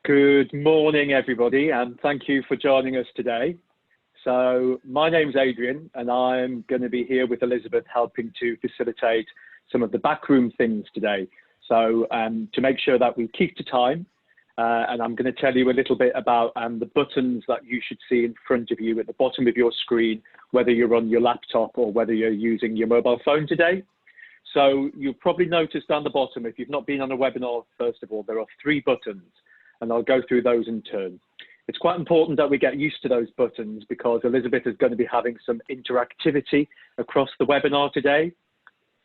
Good morning, everybody, and thank you for joining us today. So my name's Adrian, and I'm going to be here with Elizabeth helping to facilitate some of the backroom things today. So to make sure that we keep to time, and I'm going to tell you a little bit about the buttons that you should see in front of you at the bottom of your screen, whether you're on your laptop or whether you're using your mobile phone today. So you'll probably notice down the bottom, if you've not been on a webinar, first of all, there are 3 buttons. And I'll go through those in turn. It's quite important that we get used to those buttons because Elizabeth is going to be having some interactivity across the webinar today.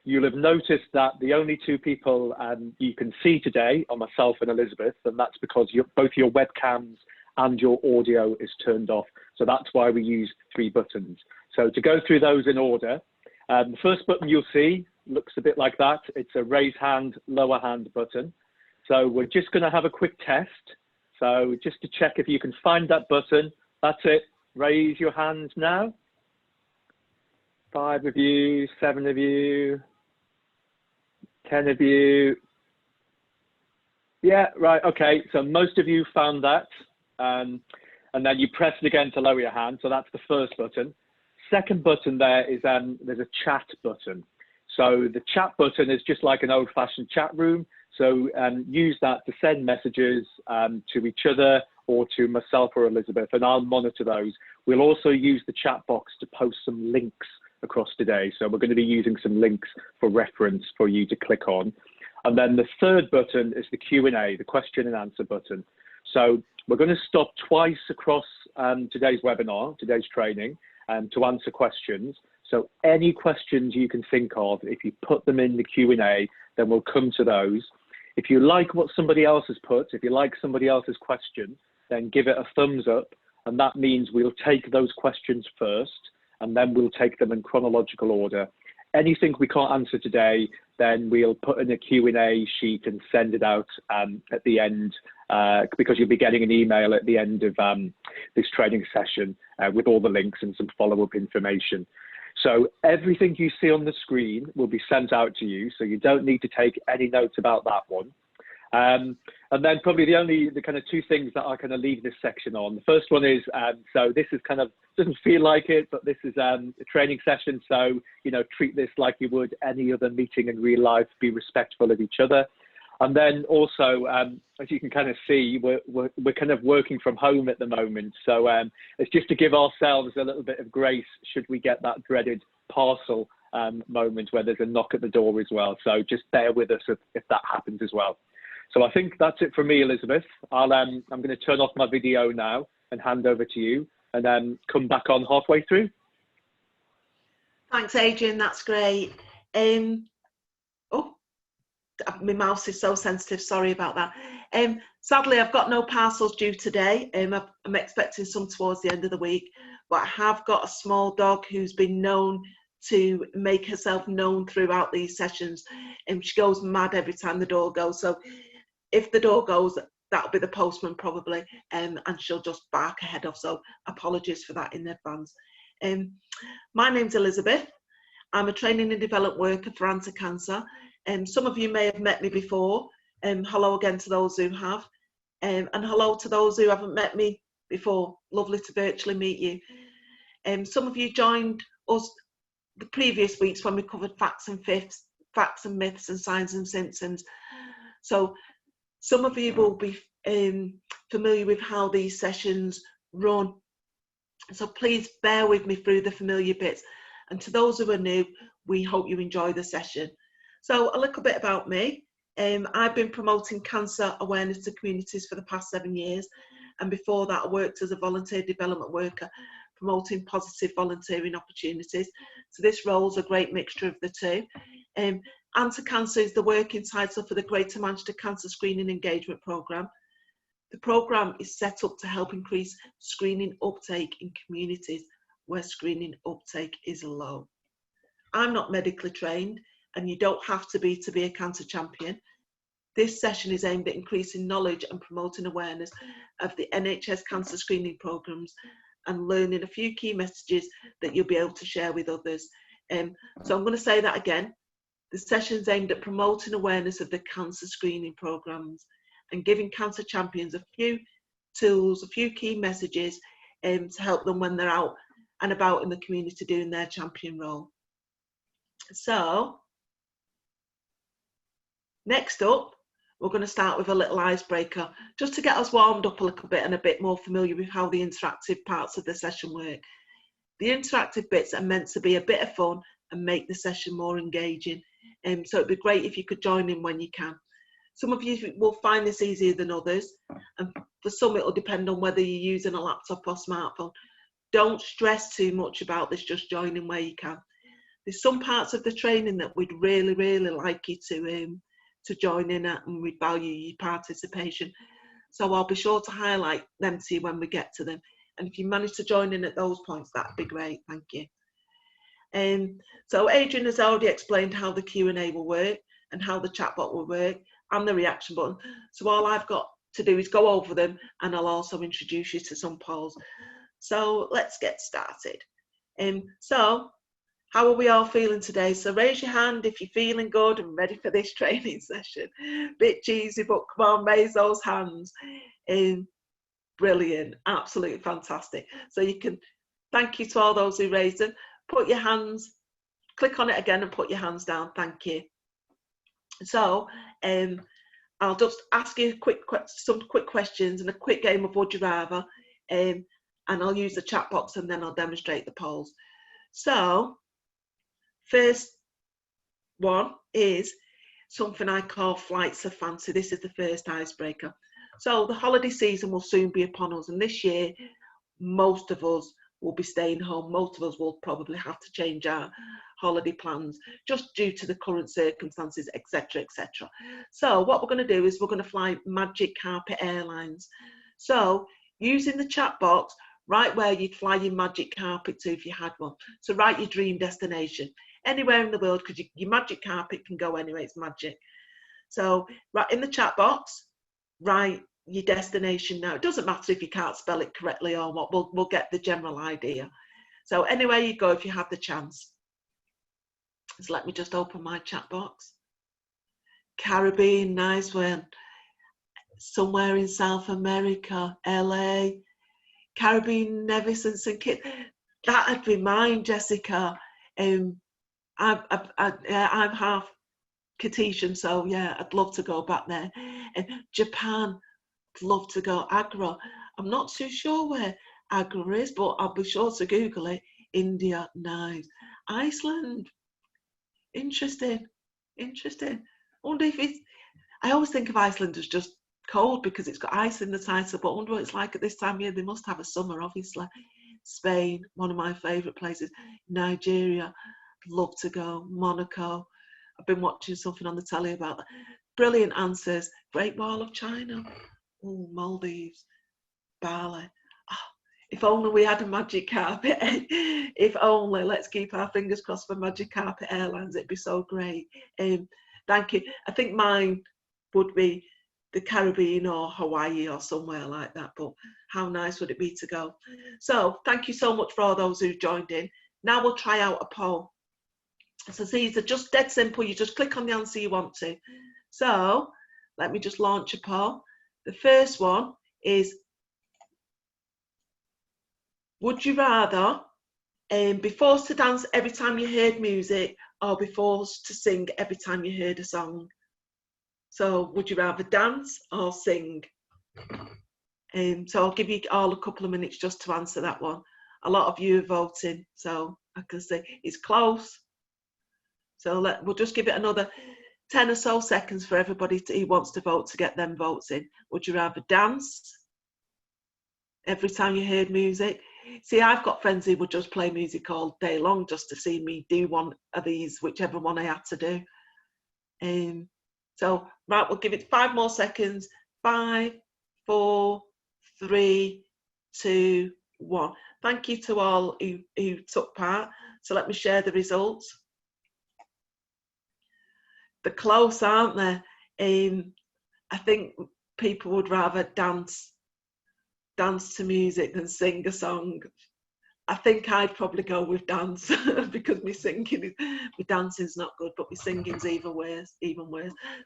You'll have noticed that the only 2 people you can see today are myself and Elizabeth, and that's because both your webcams and your audio is turned off. So that's why we use 3 buttons. So to go through those in order, the first button you'll see looks a bit like that. It's a raise hand, lower hand button. So we're just going to have a quick test. So just to check if you can find that button. That's it. Raise your hands now. 5 of you, 7 of you, 10 of you. Yeah, right. Okay. So most of you found that. And then you press it again to lower your hand. So that's the first button. Second button there is there's a chat button. So the chat button is just like an old-fashioned chat room. So use that to send messages to each other or to myself or Elizabeth, and I'll monitor those. We'll also use the chat box to post some links across today. So we're going to be using some links for reference for you to click on. And then the third button is the Q&A, the question and answer button. So we're going to stop twice across today's webinar, today's training, to answer questions. So any questions you can think of, if you put them in the Q&A, then we'll come to those. If you like what somebody else has put, if you like somebody else's question, then give it a thumbs up. And that means we'll take those questions first, and then we'll take them in chronological order. Anything we can't answer today, then we'll put in a Q&A sheet and send it out at the end, because you'll be getting an email at the end of this training session with all the links and some follow-up information. So everything you see on the screen will be sent out to you, so you don't need to take any notes about that one. And then probably the kind of 2 things that I kind of leave this section on. The first one is, so this is kind of, doesn't feel like it, but this is a training session. So, you know, treat this like you would any other meeting in real life, be respectful of each other. And then also, as you can kind of see, we're kind of working from home at the moment. So it's just to give ourselves a little bit of grace should we get that dreaded parcel moment where there's a knock at the door as well. So just bear with us if that happens as well. So I think that's it for me, Elizabeth. I'm going to turn off my video now and hand over to you, and then come back on halfway through. Thanks, Adrian. That's great. My mouse is so sensitive, sorry about that. Sadly, I've got no parcels due today. I'm expecting some towards the end of the week, but I have got a small dog who's been known to make herself known throughout these sessions, and she goes mad every time the door goes. So if the door goes, that'll be the postman probably, and she'll just bark ahead of, so apologies for that in advance. My name's Elizabeth. I'm a training and development worker for Anti-Cancer. Some of you may have met me before. Hello again to those who have. And hello to those who haven't met me before. Lovely to virtually meet you. Some of you joined us the previous weeks when we covered facts and myths and signs and symptoms. So some of you will be familiar with how these sessions run. So please bear with me through the familiar bits. And to those who are new, we hope you enjoy the session. So a little bit about me. I've been promoting cancer awareness to communities for the past 7 years. And before that, I worked as a volunteer development worker, promoting positive volunteering opportunities. So this role is a great mixture of the 2. Anti-Cancer is the working title for the Greater Manchester Cancer Screening Engagement Programme. The programme is set up to help increase screening uptake in communities where screening uptake is low. I'm not medically trained, and you don't have to be a cancer champion. This session is aimed at increasing knowledge and promoting awareness of the NHS Cancer Screening Programmes and learning a few key messages that you'll be able to share with others. So I'm going to say that again. The session's aimed at promoting awareness of the cancer screening programmes and giving cancer champions a few tools, a few key messages to help them when they're out and about in the community doing their champion role. So next up, we're going to start with a little icebreaker just to get us warmed up a little bit and a bit more familiar with how the interactive parts of the session work. The interactive bits are meant to be a bit of fun and make the session more engaging. So it'd be great if you could join in when you can. Some of you will find this easier than others, and for some it'll depend on whether you're using a laptop or smartphone. Don't stress too much about this, just join in where you can. There's some parts of the training that we'd really, really like you to join in at, and we value your participation. So I'll be sure to highlight them to you when we get to them. And if you manage to join in at those points, that'd be great, thank you. So Adrian has already explained how the Q&A will work and how the chatbot will work and the reaction button. So all I've got to do is go over them, and I'll also introduce you to some polls. So let's get started. So how are we all feeling today? So raise your hand if you're feeling good and ready for this training session. Bit cheesy, but come on, raise those hands. Brilliant, absolutely fantastic. So you can, thank you to all those who raised them. Put your hands, click on it again and put your hands down, thank you. So I'll just ask you some quick questions and a quick game of Would You Rather, and I'll use the chat box and then I'll demonstrate the polls. So first one is something I call flights of fancy. This is the first icebreaker. So the holiday season will soon be upon us, and this year most of us will be staying home. Most of us will probably have to change our holiday plans just due to the current circumstances, etc., etc. So what we're going to do is we're going to fly Magic Carpet Airlines. So using the chat box, write where you'd fly your magic carpet to if you had one. So write your dream destination anywhere in the world, because your magic carpet can go anywhere, it's magic. So right in the chat box, write your destination now. It doesn't matter if you can't spell it correctly or what, we'll get the general idea. So anywhere you go if you have the chance. So let me just open my chat box. Caribbean, nice one. Somewhere in South America, LA. Caribbean, Nevis and St Kitts. That'd be mine, Jessica. I'm half Tahitian, so yeah, I'd love to go back there. Japan, I'd love to go. Agra, I'm not too sure where Agra is, but I'll be sure to Google it. India, nice. Iceland, interesting. I wonder if it's, I always think of Iceland as just cold because it's got ice in the title, but I wonder what it's like at this time of year. They must have a summer, obviously. Spain, one of my favourite places. Nigeria, I'd love to go. Monaco, I've been watching something on the telly about that. Brilliant answers. Great Wall of China. Oh, Maldives, Bali. Oh, if only we had a magic carpet. If only. Let's keep our fingers crossed for Magic Carpet Airlines. It'd be so great. Thank you. I think mine would be the Caribbean or Hawaii or somewhere like that, but how nice would it be to go? So thank you so much for all those who joined in. Now we'll try out a poll. So these are just dead simple. You just click on the answer you want to. So let me just launch a poll. The first one is, would you rather be forced to dance every time you heard music or be forced to sing every time you heard a song? So would you rather dance or sing? So I'll give you all a couple of minutes just to answer that one. A lot of you are voting, so I can say it's close. So we'll just give it another 10 or so seconds for everybody who wants to vote to get them votes in. Would you rather dance every time you heard music? See, I've got friends who would just play music all day long just to see me do one of these, whichever one I had to do. So, right, we'll give it 5 more seconds. 5, 4, 3, 2, 1. Thank you to all who took part. So let me share the results. They're close, aren't they? I think people would rather dance to music than sing a song. I think I'd probably go with dance because my dancing's not good, but my singing's even worse.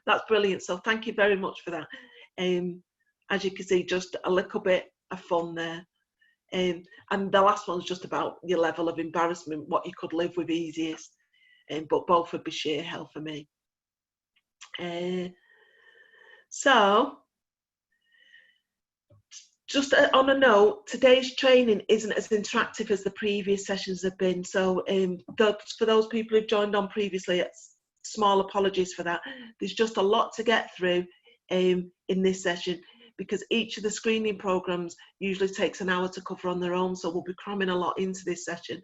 That's brilliant. So thank you very much for that. As you can see, just a little bit of fun there. And the last one's just about your level of embarrassment, what you could live with easiest. But both would be sheer hell for me. So, just on a note, today's training isn't as interactive as the previous sessions have been. So for those people who've joined on previously, small apologies for that. There's just a lot to get through in this session, because each of the screening programs usually takes an hour to cover on their own. So we'll be cramming a lot into this session.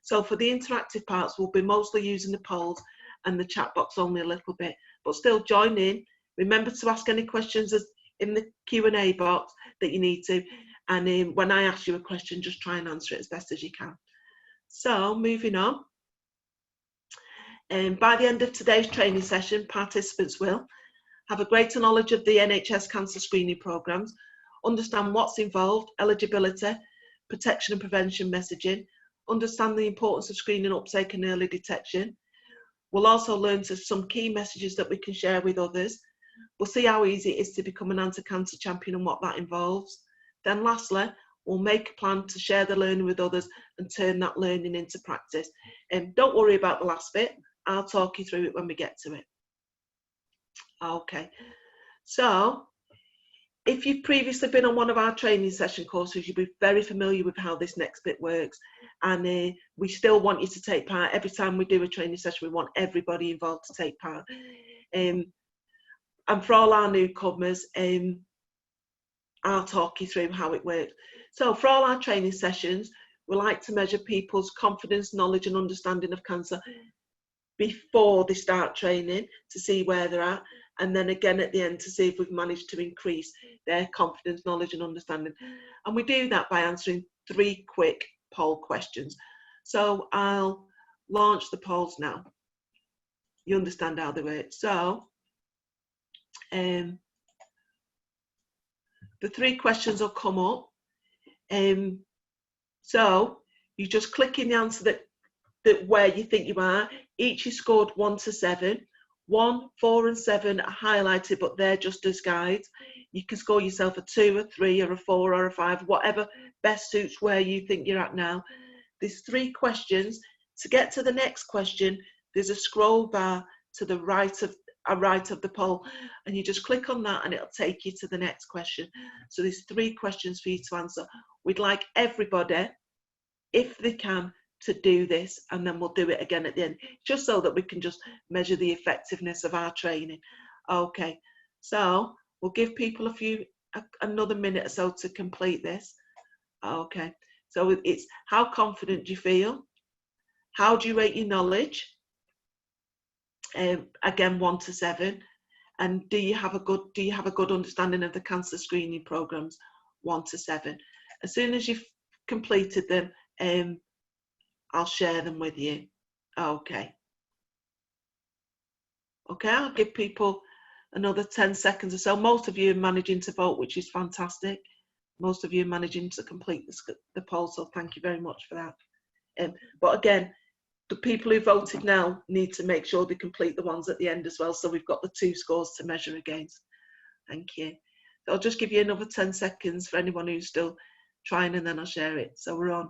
So for the interactive parts, we'll be mostly using the polls and the chat box only a little bit, but still join in. Remember to ask any questions in the Q&A box that you need to, and when I ask you a question, just try and answer it as best as you can. So moving on, by the end of today's training session, participants will have a greater knowledge of the NHS Cancer Screening Programmes, understand what's involved, eligibility, protection and prevention messaging, understand the importance of screening uptake and early detection. We'll also learn some key messages that we can share with others. We'll see how easy it is to become an anti-cancer champion and what that involves. Then lastly, we'll make a plan to share the learning with others and turn that learning into practice. And don't worry about the last bit. I'll talk you through it when we get to it. Okay, so if you've previously been on one of our training session courses, you'll be very familiar with how this next bit works. And we still want you to take part. Every time we do a training session, we want everybody involved to take part. And for all our newcomers, I'll talk you through how it works. So for all our training sessions, we like to measure people's confidence, knowledge and understanding of cancer before they start training to see where they're at, and then again at the end to see if we've managed to increase their confidence, knowledge and understanding. And we do that by answering 3 quick poll questions. So I'll launch the polls now. You understand how they work. So the 3 questions will come up. So you just click in the answer that where you think you are. Each is scored 1 to 7. 1, 4 and 7 are highlighted, but they're just as guides. You can score yourself a 2, a 3 or a 4 or a 5, whatever best suits where you think you're at now. There's 3 questions. To get to the next question, there's a scroll bar to the right of the poll, and you just click on that and it'll take you to the next question. So there's 3 questions for you to answer. We'd like everybody, if they can, to do this, and then we'll do it again at the end, just so that we can just measure the effectiveness of our training. Okay, so we'll give people another minute or so to complete this. Okay, so it's how confident do you feel? How do you rate your knowledge? Again, 1 to 7. And do you have a good understanding of the cancer screening programs? 1 to 7. As soon as you've completed them, I'll share them with you. Okay. Okay, I'll give people another 10 seconds or so. Most of you are managing to vote, which is fantastic. Most of you are managing to complete the poll, so thank you very much for that. But again, the people who voted now need to make sure they complete the ones at the end as well, so we've got the 2 scores to measure against. Thank you. So I'll just give you another 10 seconds for anyone who's still trying, and then I'll share it. So we're on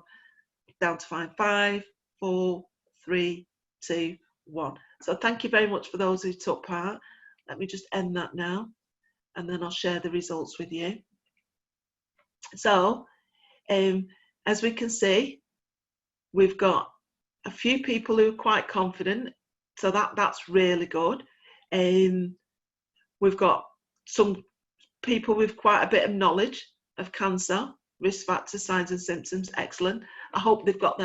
down to 5, 4, 3, 2, 1. So thank you very much for those who took part. Let me just end that now, and then I'll share the results with you. So as we can see, we've got a few people who are quite confident, so that's really good. We've got some people with quite a bit of knowledge of cancer, risk factors, signs and symptoms. Excellent. I hope they've got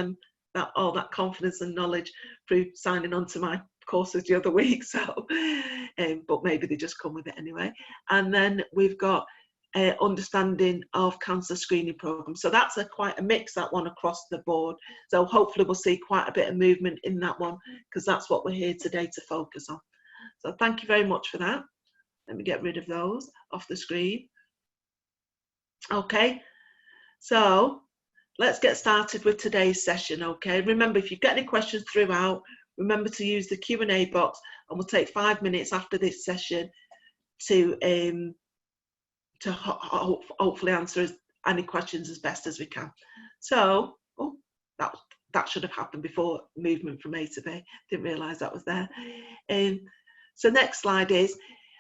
all that confidence and knowledge through signing on to my courses the other week. So, but maybe they just come with it anyway. And then we've got understanding of cancer screening programs. So that's quite a mix, that one, across the board. So hopefully we'll see quite a bit of movement in that one, because that's what we're here today to focus on. So thank you very much for that. Let me get rid of those off the screen. Okay, so let's get started with today's session. Okay, remember, if you've got any questions throughout, remember to use the Q&A box, and we'll take 5 minutes after this session to to hopefully answer any questions as best as we can. So, that should have happened before movement from A to B. Didn't realise that was there. So next slide is,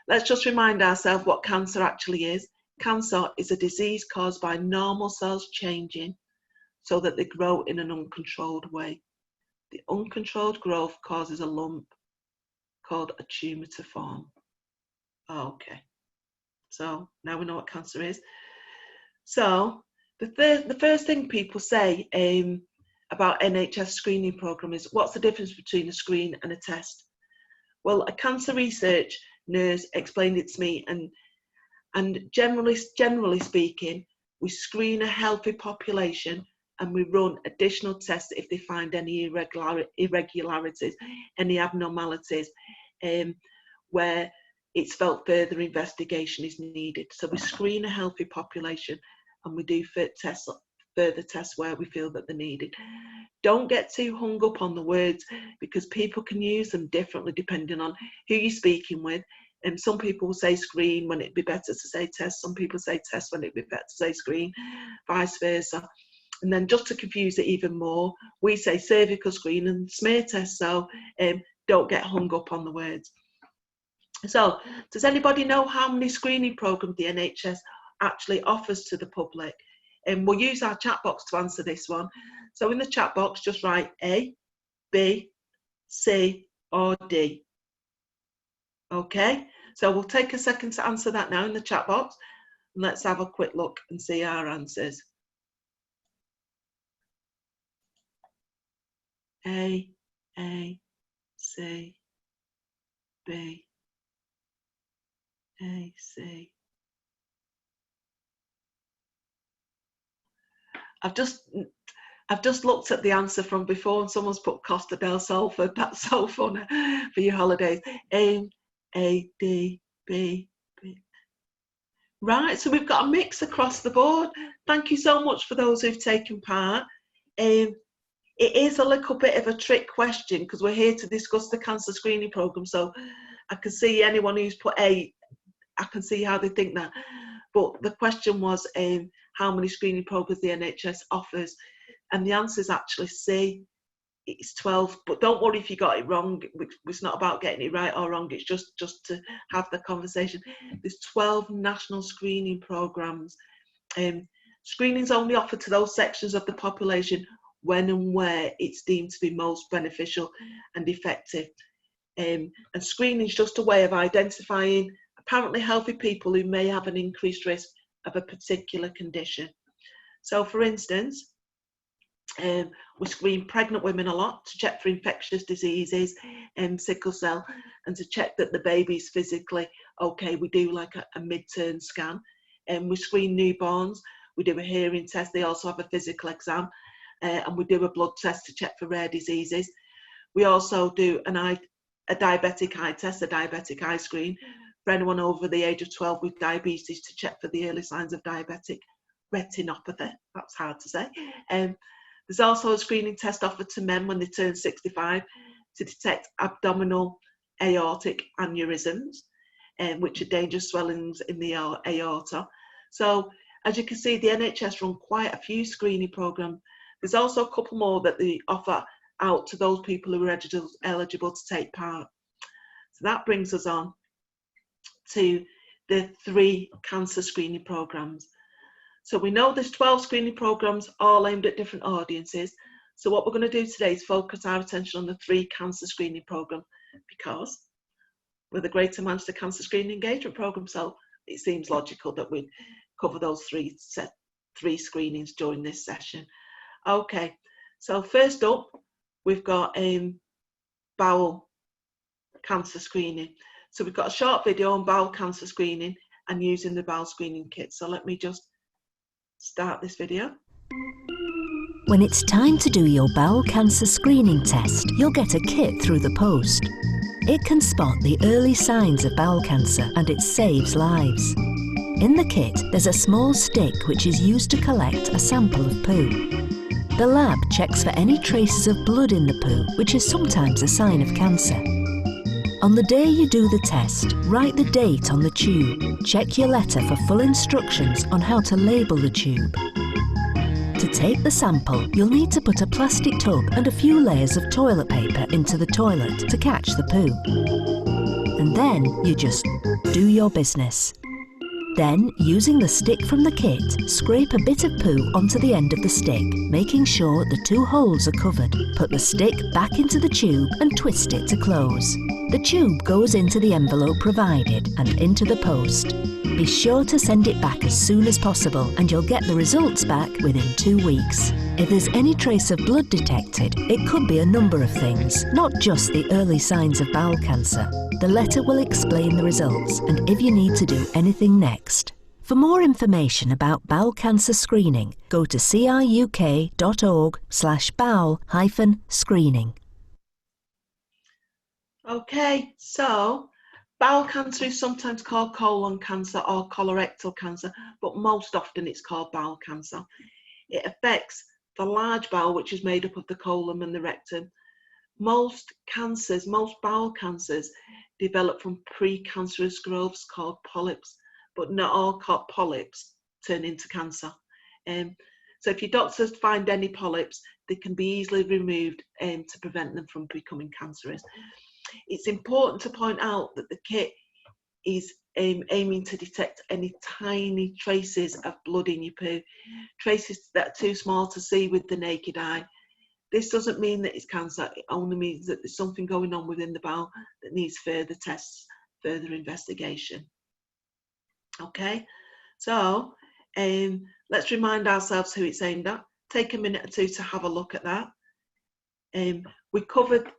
let's just remind ourselves what cancer actually is. Cancer is a disease caused by normal cells changing so that they grow in an uncontrolled way. The uncontrolled growth causes a lump called a tumour to form. Okay, so now we know what cancer is. So the first thing people say about NHS screening programme is, what's the difference between a screen and a test? Well, a cancer research nurse explained it to me, and generally speaking, we screen a healthy population and we run additional tests if they find any irregularities, any abnormalities, where it's felt further investigation is needed. So we screen a healthy population and we do further tests where we feel that they're needed. Don't get too hung up on the words, because people can use them differently depending on who you're speaking with. And some people will say screen when it'd be better to say test. Some people say test when it'd be better to say screen, vice versa. And then just to confuse it even more, we say cervical screen and smear test. So don't get hung up on the words. So does anybody know how many screening programmes the NHS actually offers to the public? And we'll use our chat box to answer this one. So in the chat box, just write A, B, C or D. Okay, so we'll take a second to answer that now in the chat box. And let's have a quick look and see our answers. A, C, B, A, C. I've just looked at the answer from before, and someone's put Costa del Sol. That's so funny for your holidays. A, D, B, B. Right, so we've got a mix across the board. Thank you so much for those who've taken part. It is a little bit of a trick question because we're here to discuss the cancer screening programme. So I can see anyone who's put A, I can see how they think that. But the question was how many screening programmes the NHS offers. And the answer is actually C. It's 12. But don't worry if you got it wrong. It's not about getting it right or wrong. It's just to have the conversation. There's 12 national screening programmes. Screening's only offered to those sections of the population when and where it's deemed to be most beneficial and effective. And screening is just a way of identifying apparently healthy people who may have an increased risk of a particular condition. So for instance, we screen pregnant women a lot to check for infectious diseases and sickle cell, and to check that the baby's physically okay. We do like a mid-term scan, and we screen newborns. We do a hearing test. They also have a physical exam, and we do a blood test to check for rare diseases. We also do a diabetic eye test, a diabetic eye screen for anyone over the age of 12 with diabetes, to check for the early signs of diabetic retinopathy. That's hard to say. There's also a screening test offered to men when they turn 65 to detect abdominal aortic aneurysms, which are dangerous swellings in the aorta. So as you can see, the NHS run quite a few screening programmes. There's also a couple more that they offer out to those people who are eligible to take part. So that brings us on to the 3 cancer screening programmes. So we know there's 12 screening programmes all aimed at different audiences. So what we're going to do today is focus our attention on the 3 cancer screening programme, because we're the Greater Manchester Cancer Screening Engagement Programme, so it seems logical that we cover those 3 screenings during this session. Okay, so first up, we've got bowel cancer screening. So we've got a short video on bowel cancer screening and using the bowel screening kit. So let me just start this video. When it's time to do your bowel cancer screening test, you'll get a kit through the post. It can spot the early signs of bowel cancer and it saves lives. In the kit, there's a small stick which is used to collect a sample of poo. The lab checks for any traces of blood in the poo, which is sometimes a sign of cancer. On the day you do the test, write the date on the tube. Check your letter for full instructions on how to label the tube. To take the sample, you'll need to put a plastic tub and a few layers of toilet paper into the toilet to catch the poo. And then you just do your business. Then, using the stick from the kit, scrape a bit of poo onto the end of the stick, making sure the 2 holes are covered. Put the stick back into the tube and twist it to close. The tube goes into the envelope provided and into the post. Be sure to send it back as soon as possible and you'll get the results back within 2 weeks. If there's any trace of blood detected, it could be a number of things, not just the early signs of bowel cancer. The letter will explain the results and if you need to do anything next. For more information about bowel cancer screening, go to cruk.org/bowel-screening. Okay, so bowel cancer is sometimes called colon cancer or colorectal cancer, but most often it's called bowel cancer. It affects the large bowel, which is made up of the colon and the rectum. Most bowel cancers develop from precancerous growths called polyps, but not all polyps turn into cancer. So if your doctors find any polyps, they can be easily removed to prevent them from becoming cancerous. It's important to point out that the kit is aiming to detect any tiny traces of blood in your poo, traces that are too small to see with the naked eye. This doesn't mean that it's cancer, it only means that there's something going on within the bowel that needs further tests, further investigation. Okay, so let's remind ourselves who it's aimed at. Take a minute or two to have a look at that. We covered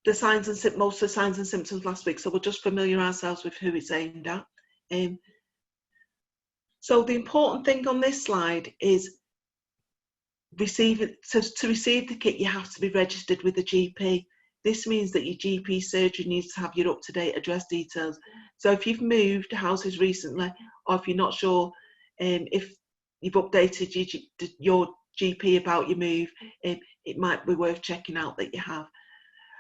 the signs and most of the signs and symptoms last week, so we'll just familiarise ourselves with who it's aimed at. So the important thing on this slide is to receive the kit, you have to be registered with a GP. This means that your GP surgery needs to have your up-to-date address details. So if you've moved houses recently, or if you're not sure if you've updated your GP about your move, it might be worth checking out that you have.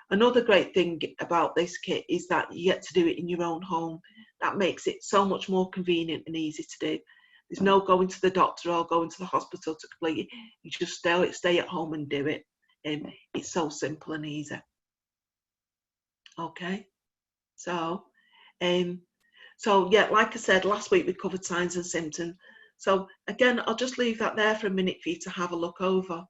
Another great thing about this kit is that you get to do it in your own home. That makes it so much more convenient and easy to do. There's no going to the doctor or going to the hospital to complete it. You just stay at home and do it. It's so simple and easy. Okay, so yeah, like I said, last week we covered signs and symptoms. So again, I'll just leave that there for a minute for you to have a look over.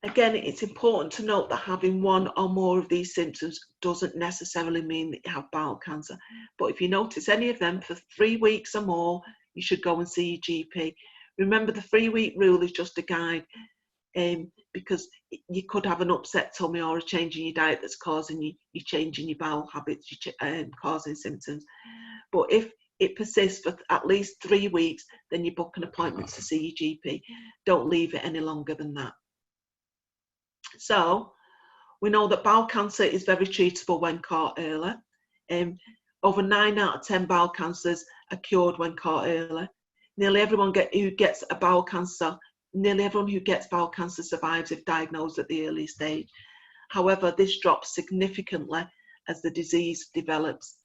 Again, it's important to note that having one or more of these symptoms doesn't necessarily mean that you have bowel cancer. But if you notice any of them for 3 weeks or more, you should go and see your GP. Remember, the 3-week rule is just a guide, because you could have an upset tummy or a change in your diet that's causing you changing your bowel habits, causing symptoms. But if it persists for at least 3 weeks, then you book an appointment to see your GP. Don't leave it any longer than that. So we know that bowel cancer is very treatable when caught early. Over 9 out of 10 bowel cancers are cured when caught early. Nearly everyone who gets bowel cancer survives if diagnosed at the early stage. However, this drops significantly as the disease develops.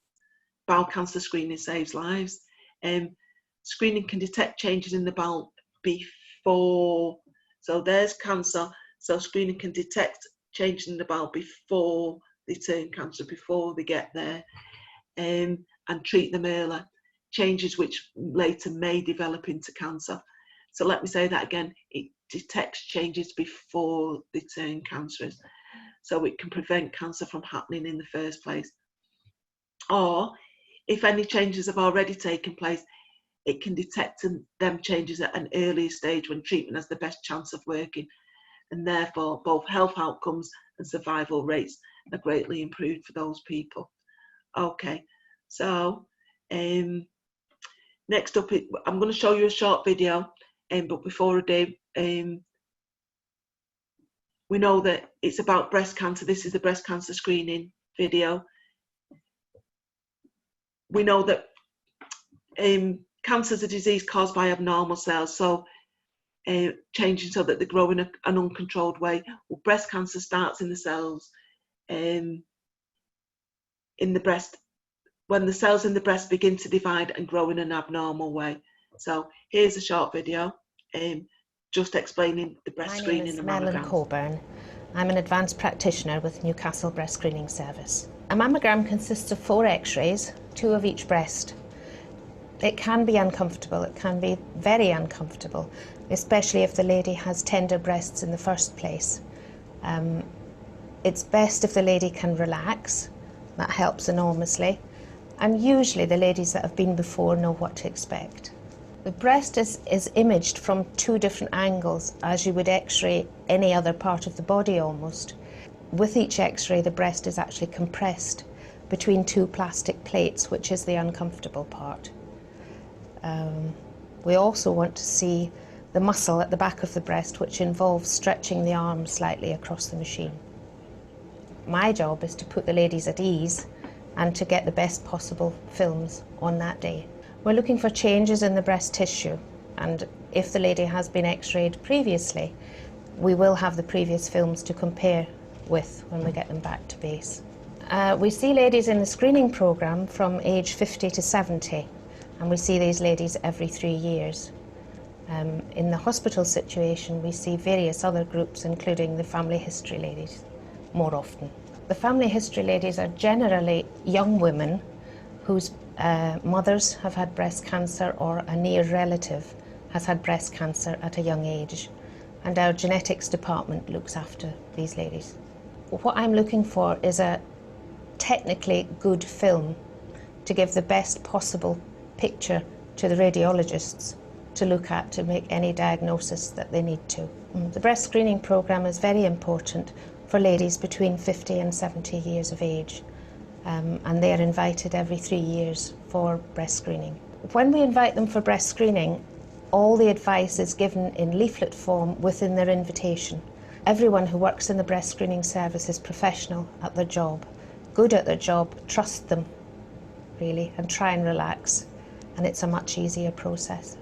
Bowel cancer screening saves lives. Screening can detect changes in the bowel before. So there's cancer. So screening can detect changes in the bowel before they turn cancer, before they get there, and treat them early. Changes which later may develop into cancer. So let me say that again, it detects changes before they turn cancerous. So it can prevent cancer from happening in the first place. Or if any changes have already taken place, it can detect them changes at an earlier stage when treatment has the best chance of working. And therefore both health outcomes and survival rates are greatly improved for those people. Okay, so next up, I'm going to show you a short video, but before I do, we know that it's about breast cancer. This is the breast cancer screening video. We know that cancer is a disease caused by abnormal cells, so changing so that they grow in an uncontrolled way. Well, breast cancer starts in the cells in the breast, when the cells in the breast begin to divide and grow in an abnormal way. So here's a short video just explaining the breast screening and mammograms. My name is Melanie Coburn. I'm an advanced practitioner with Newcastle Breast Screening Service. A mammogram consists of 4 x-rays, 2 of each breast. It can be uncomfortable, it can be very uncomfortable, especially if the lady has tender breasts in the first place. It's best if the lady can relax, that helps enormously, and usually the ladies that have been before know what to expect. The breast is imaged from 2 different angles, as you would x-ray any other part of the body almost. With each x-ray, the breast is actually compressed between 2 plastic plates, which is the uncomfortable part. We also want to see the muscle at the back of the breast, which involves stretching the arm slightly across the machine. My job is to put the ladies at ease and to get the best possible films on that day. We're looking for changes in the breast tissue, and if the lady has been x-rayed previously, we will have the previous films to compare with when we get them back to base. We see ladies in the screening programme from age 50 to 70, and we see these ladies every 3 years. In the hospital situation, we see various other groups, including the family history ladies, more often. The family history ladies are generally young women whose mothers have had breast cancer or a near relative has had breast cancer at a young age, and our genetics department looks after these ladies. What I'm looking for is a technically good film to give the best possible picture to the radiologists to look at to make any diagnosis that they need to. The breast screening programme is very important for ladies between 50 and 70 years of age. And they are invited every 3 years for breast screening. When we invite them for breast screening, all the advice is given in leaflet form within their invitation. Everyone who works in the breast screening service is professional at their job, good at their job, trust them really, and try and relax, and it's a much easier process.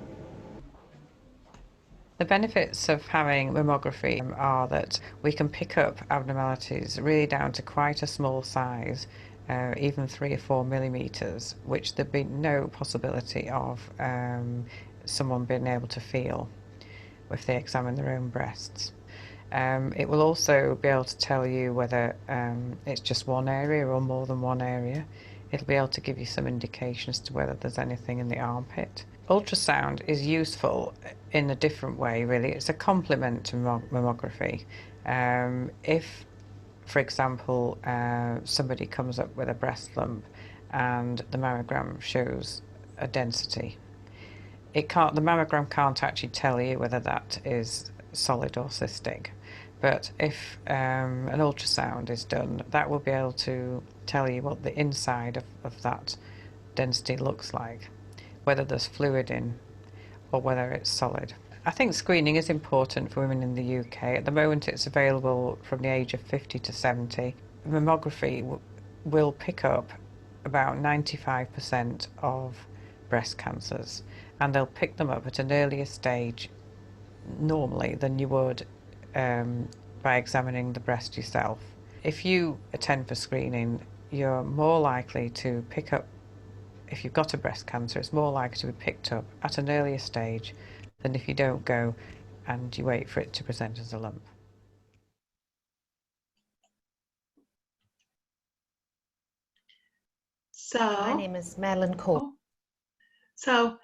The benefits of having mammography are that we can pick up abnormalities really down to quite a small size, even 3 or 4 millimetres, which there'd be no possibility of someone being able to feel if they examine their own breasts. It will also be able to tell you whether it's just one area or more than one area. It'll be able to give you some indication as to whether there's anything in the armpit. Ultrasound is useful in a different way, really. It's a complement to mammography. If, for example, somebody comes up with a breast lump and the mammogram shows a density, the mammogram can't actually tell you whether that is solid or cystic. But if an ultrasound is done, that will be able to tell you what the inside of that density looks like, whether there's fluid in or whether it's solid. I think screening is important for women in the UK. At the moment it's available from the age of 50 to 70. Mammography will pick up about 95% of breast cancers, and they'll pick them up at an earlier stage normally than you would by examining the breast yourself. If you attend for screening, you're more likely to pick up, if you've got a breast cancer, it's more likely to be picked up at an earlier stage than if you don't go and you wait for it to present as a lump. So, my name is Melanie Coburn. So,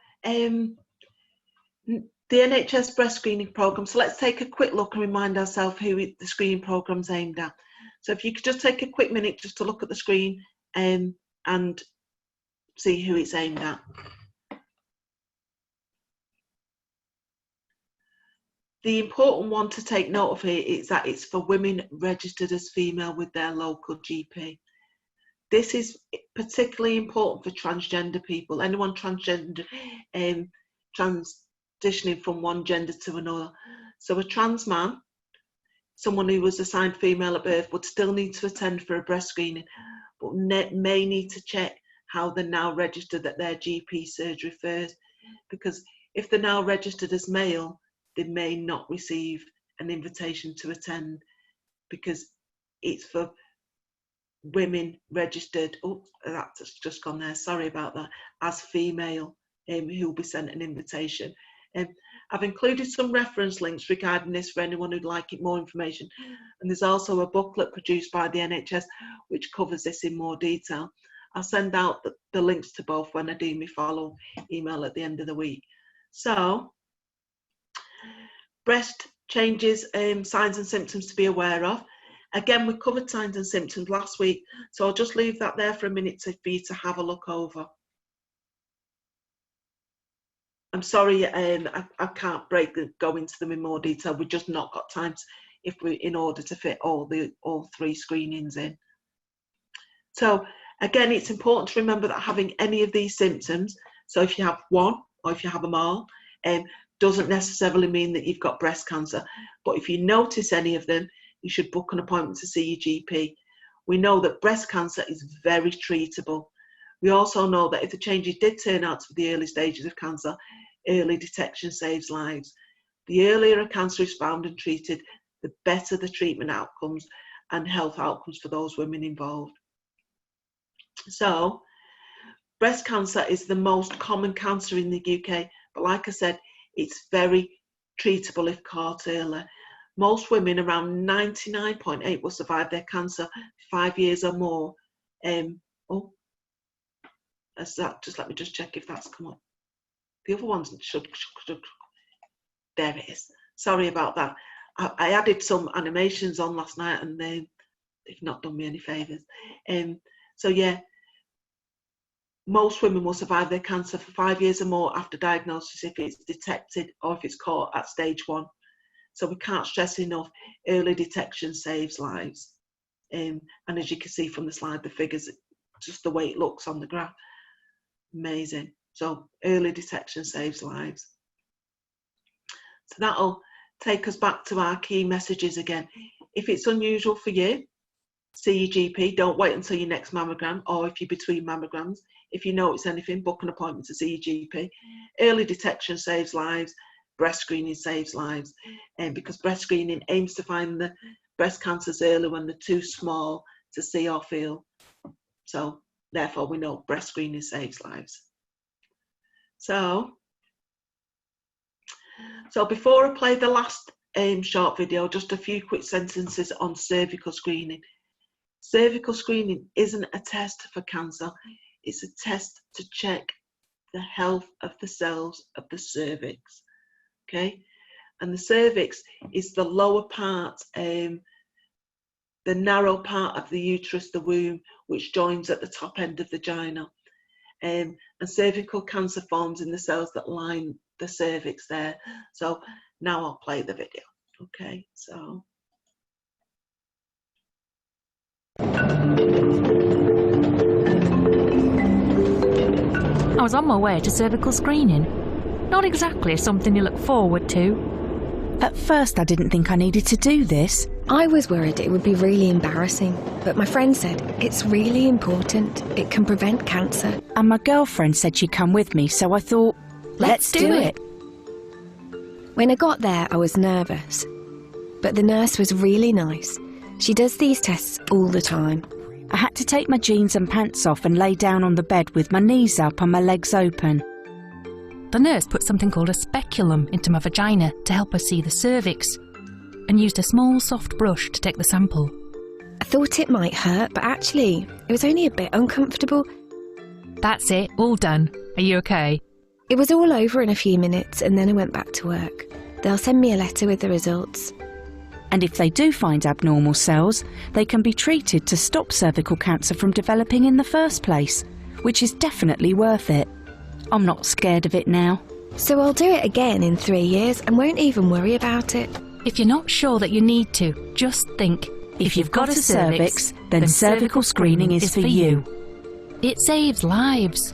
the NHS breast screening programme. So let's take a quick look and remind ourselves who the screening programme's aimed at. So if you could just take a quick minute just to look at the screen and see who it's aimed at. The important one to take note of here is that it's for women registered as female with their local GP. This is particularly important for transgender people, anyone transgender, transitioning from one gender to another. So a trans man, someone who was assigned female at birth, would still need to attend for a breast screening, but may need to check how they're now registered at their GP surgery first, because if they're now registered as male, they may not receive an invitation to attend, because it's for women registered, oh, that's just gone there, sorry about that, as female, who will be sent an invitation. I've included some reference links regarding this for anyone who'd like more information, and there's also a booklet produced by the NHS which covers this in more detail. I'll send out the links to both when I do my follow email at the end of the week. So, breast changes, signs and symptoms to be aware of. Again, we covered signs and symptoms last week, so I'll just leave that there for a minute for you to have a look over. I'm sorry, I can't go into them in more detail. We've just not got time in order to fit all 3 screenings in. So again, it's important to remember that having any of these symptoms, so if you have one or if you have them all, doesn't necessarily mean that you've got breast cancer. But if you notice any of them, you should book an appointment to see your GP. We know that breast cancer is very treatable. We also know that if the changes did turn out to be the early stages of cancer, early detection saves lives. The earlier a cancer is found and treated, the better the treatment outcomes and health outcomes for those women involved. So, breast cancer is the most common cancer in the UK, but like I said, it's very treatable if caught early. Most women, around 99.8%, will survive their cancer 5 years or more. Just let me just check if that's come up. The other ones should there it is. Sorry about that. I added some animations on last night and they've not done me any favours. So yeah, most women will survive their cancer for 5 years or more after diagnosis if it's detected or if it's caught at stage 1. So we can't stress enough, early detection saves lives. And as you can see from the slide, the figures, just the way it looks on the graph, amazing. So early detection saves lives. So that'll take us back to our key messages again. If it's unusual for you, see your GP. Don't wait until your next mammogram, or if you're between mammograms. If you notice anything, book an appointment to see your GP. Early detection saves lives. Breast screening saves lives, because breast screening aims to find the breast cancers early when they're too small to see or feel. So therefore we know breast screening saves lives. So before I play the last short video, just a few quick sentences on cervical screening. Cervical screening isn't a test for cancer, it's a test to check the health of the cells of the cervix. Okay, and the cervix is the lower part, the narrow part of the uterus, the womb, which joins at the top end of the vagina. And cervical cancer forms in the cells that line the cervix there. So now I'll play the video. Okay, so. I was on my way to cervical screening. Not exactly something you look forward to. At first I didn't think I needed to do this. I was worried it would be really embarrassing, but my friend said it's really important. It can prevent cancer. And my girlfriend said she'd come with me, so I thought, let's do it. When I got there, I was nervous, but the nurse was really nice. She does these tests all the time. I had to take my jeans and pants off and lay down on the bed with my knees up and my legs open. The nurse put something called a speculum into my vagina to help her see the cervix, and used a small soft brush to take the sample. I thought it might hurt, but actually, it was only a bit uncomfortable. That's it, all done. Are you okay? It was all over in a few minutes, and then I went back to work. They'll send me a letter with the results. And if they do find abnormal cells, they can be treated to stop cervical cancer from developing in the first place, which is definitely worth it. I'm not scared of it now. So I'll do it again in 3 years and won't even worry about it. If you're not sure that you need to, just think, if you've got a cervix, then cervical screening is for you. It saves lives.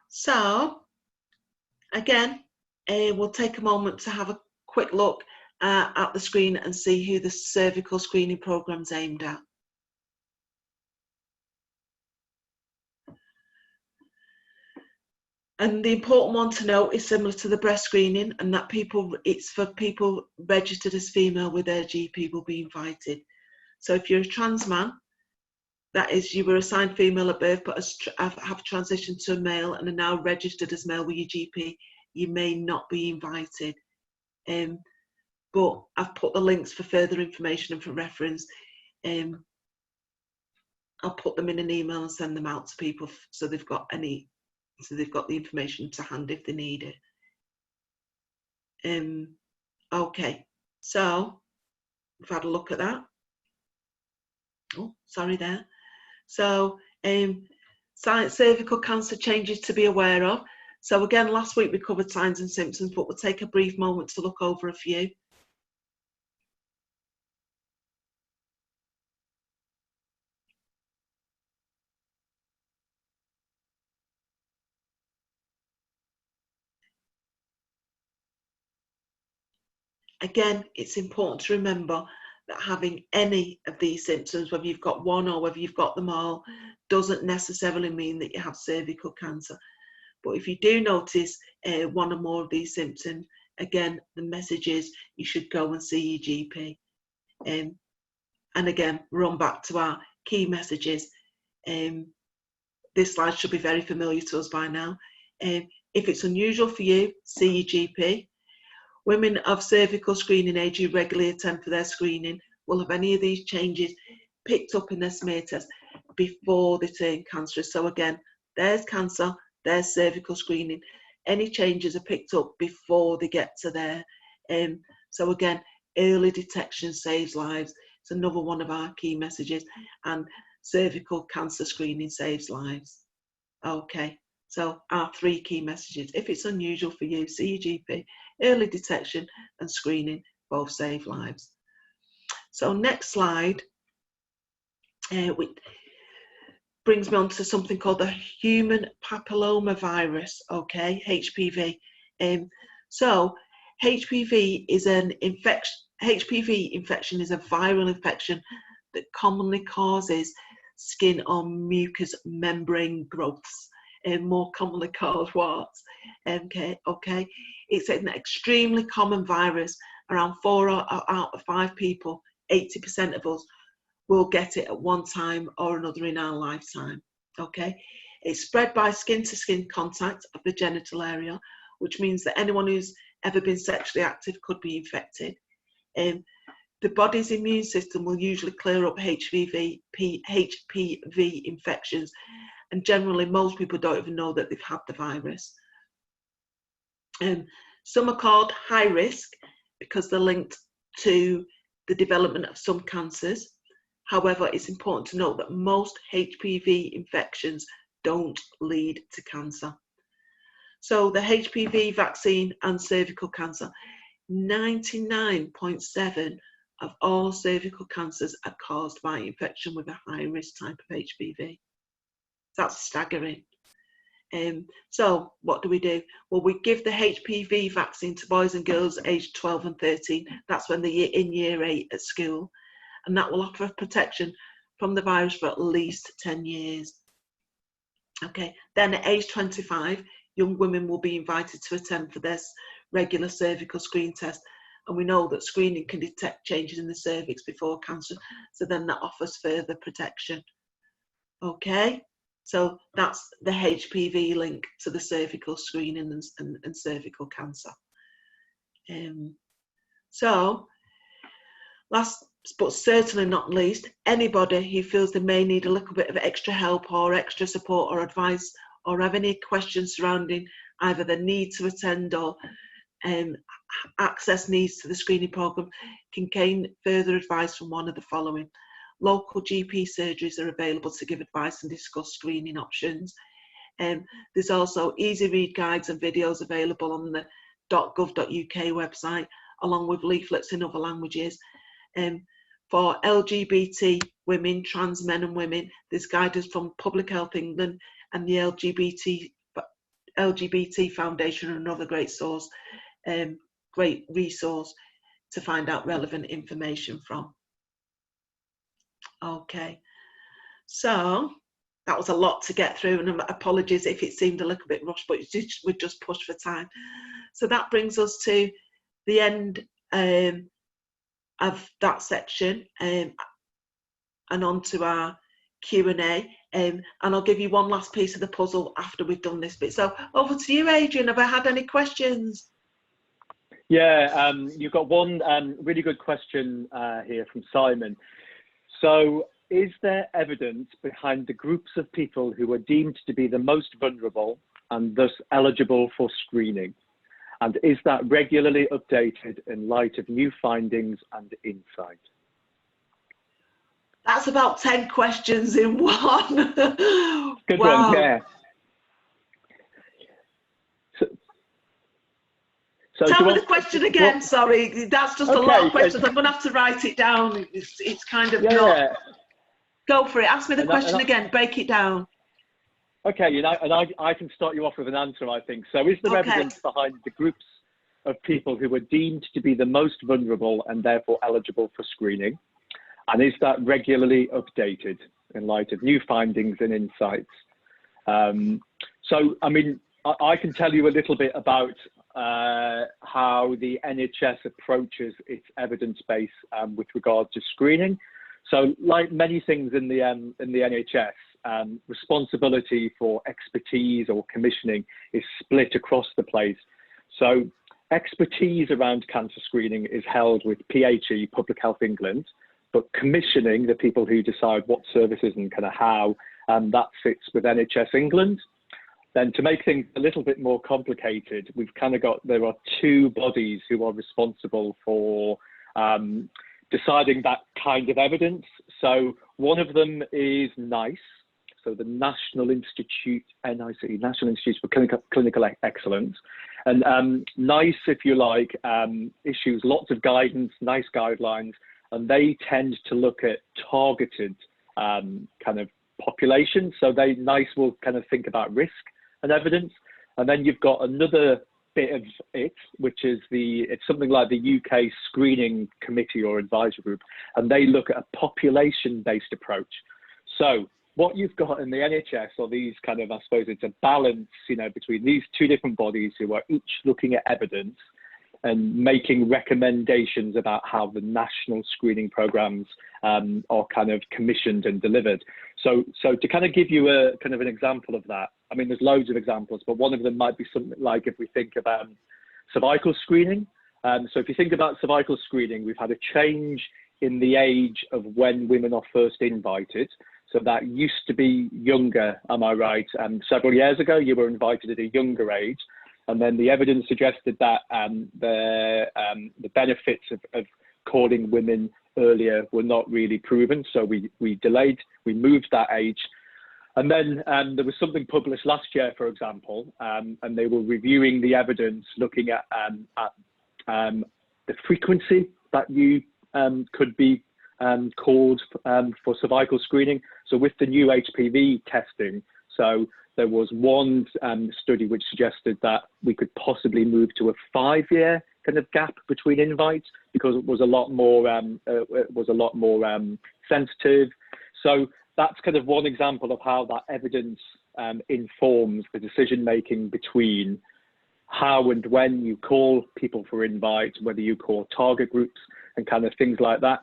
So, again, we'll take a moment to have a quick look at the screen and see who the cervical screening programme's aimed at. And the important one to note is similar to the breast screening, and that it's for people registered as female with their GP will be invited. So if you're a trans man, that is, you were assigned female at birth but have transitioned to a male and are now registered as male with your GP, you may not be invited. But I've put the links for further information and for reference. I'll put them in an email and send them out to people so they've got the information to hand if they need it. Okay, so we've had a look at that. Oh, sorry there. So cervical cancer changes to be aware of. So again, last week we covered signs and symptoms, but we'll take a brief moment to look over a few. Again, it's important to remember that having any of these symptoms, whether you've got one or whether you've got them all, doesn't necessarily mean that you have cervical cancer. But if you do notice one or more of these symptoms, again, the message is you should go and see your GP. And again, run back to our key messages. This slide should be very familiar to us by now. If it's unusual for you, see your GP. Women of cervical screening age who regularly attend for their screening will have any of these changes picked up in their smear test before they turn cancerous. So again, there's cancer, there's cervical screening. Any changes are picked up before they get to there. So again, early detection saves lives. It's another one of our key messages, and cervical cancer screening saves lives. Okay. So our three key messages: if it's unusual for you, see your GP. Early detection and screening both save lives. So next slide brings me on to something called the human papillomavirus, okay, HPV. So HPV is an infection. HPV infection is a viral infection that commonly causes skin or mucous membrane growths. More commonly called warts. Okay, it's an extremely common virus. Around 4 out of 5 people, 80% of us, will get it at one time or another in our lifetime. Okay, it's spread by skin-to-skin contact of the genital area, which means that anyone who's ever been sexually active could be infected. The body's immune system will usually clear up HPV infections, and generally most people don't even know that they've had the virus. Some are called high risk because they're linked to the development of some cancers. However, it's important to note that most HPV infections don't lead to cancer. So the HPV vaccine and cervical cancer, 99.7% of all cervical cancers are caused by infection with a high risk type of HPV. That's staggering. So what do? Well, we give the HPV vaccine to boys and girls aged 12 and 13. That's when they're in year 8 at school. And that will offer protection from the virus for at least 10 years. Okay, then at age 25, young women will be invited to attend for their regular cervical screen test. And we know that screening can detect changes in the cervix before cancer. So then that offers further protection. Okay. So that's the HPV link to the cervical screening and cervical cancer. So, last but certainly not least, anybody who feels they may need a little bit of extra help or extra support or advice, or have any questions surrounding either the need to attend or access needs to the screening programme, can gain further advice from one of the following. Local GP surgeries are available to give advice and discuss screening options. There's also easy read guides and videos available on the .gov.uk website, along with leaflets in other languages. For LGBT women, trans men and women, there's guidance from Public Health England and the LGBT Foundation are another great source, great resource to find out relevant information from. Okay, so that was a lot to get through, and apologies if it seemed a little bit rushed, but we're just pushed for time. So that brings us to the end of that section, and on to our Q&A. And I'll give you one last piece of the puzzle after we've done this bit. So over to you, Adrian. Have I had any questions? Yeah, you've got one really good question here from Simon. So, is there evidence behind the groups of people who are deemed to be the most vulnerable and thus eligible for screening? And is that regularly updated in light of new findings and insight? That's about 10 questions in one. Good wow. one, yeah. So tell me the question again, sorry. That's just a lot of questions. I'm going to have to write it down. It's kind of not... Yeah. Go for it. Ask me the question again. Break it down. Okay, you know, and I can start you off with an answer, I think. So is there evidence behind the groups of people who are deemed to be the most vulnerable and therefore eligible for screening? And is that regularly updated in light of new findings and insights? So, I mean, I can tell you a little bit about how the NHS approaches its evidence base with regard to screening. So, like many things in the NHS, responsibility for expertise or commissioning is split across the place. So, expertise around cancer screening is held with PHE, Public Health England, but commissioning, the people who decide what services and kind of how, that sits with NHS England. Then to make things a little bit more complicated, we've kind of got, there are two bodies who are responsible for deciding that kind of evidence. So one of them is NICE, so the National Institute, NICE, National Institute for Clinical Excellence. And NICE, if you like, issues lots of guidance, NICE guidelines, and they tend to look at targeted kind of populations. So NICE will kind of think about risk and evidence. And then you've got another bit of it, which is it's something like the UK Screening Committee or Advisory Group, and they look at a population-based approach. So what you've got in the NHS are these kind of, I suppose it's a balance, you know, between these two different bodies who are each looking at evidence and making recommendations about how the national screening programmes are kind of commissioned and delivered. So to kind of give you a kind of an example of that, I mean, there's loads of examples, but one of them might be something like if we think about cervical screening. So if you think about cervical screening, we've had a change in the age of when women are first invited. So that used to be younger, am I right? Several years ago, you were invited at a younger age. And then the evidence suggested that the benefits of calling women earlier were not really proven. So we moved that age. And then there was something published last year, for example, and they were reviewing the evidence, looking at the frequency that you could be called for cervical screening. So with the new HPV testing, so there was one study which suggested that we could possibly move to a 5-year kind of gap between invites because it was a lot more sensitive. So that's kind of one example of how that evidence informs the decision making between how and when you call people for invites, whether you call target groups and kind of things like that.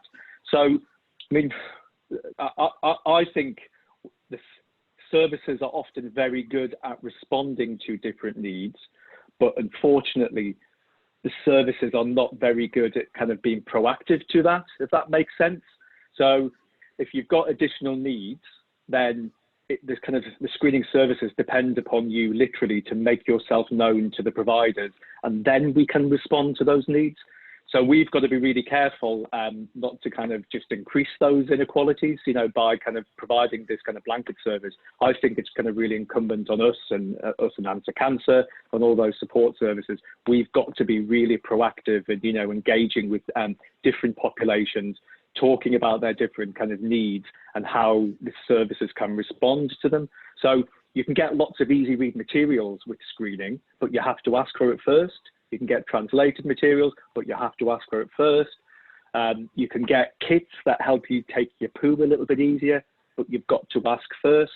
So, I mean, I think the services are often very good at responding to different needs, but unfortunately, the services are not very good at kind of being proactive to that, if that makes sense. So if you've got additional needs, then the screening services depend upon you literally to make yourself known to the providers, and then we can respond to those needs. So we've got to be really careful not to kind of just increase those inequalities, you know, by kind of providing this kind of blanket service. I think it's kind of really incumbent on us and Answer Cancer and all those support services. We've got to be really proactive and, you know, engaging with different populations, talking about their different kind of needs and how the services can respond to them. So you can get lots of easy read materials with screening, but you have to ask for it first. You can get translated materials, but you have to ask for it first. You can get kits that help you take your poo a little bit easier, but you've got to ask first.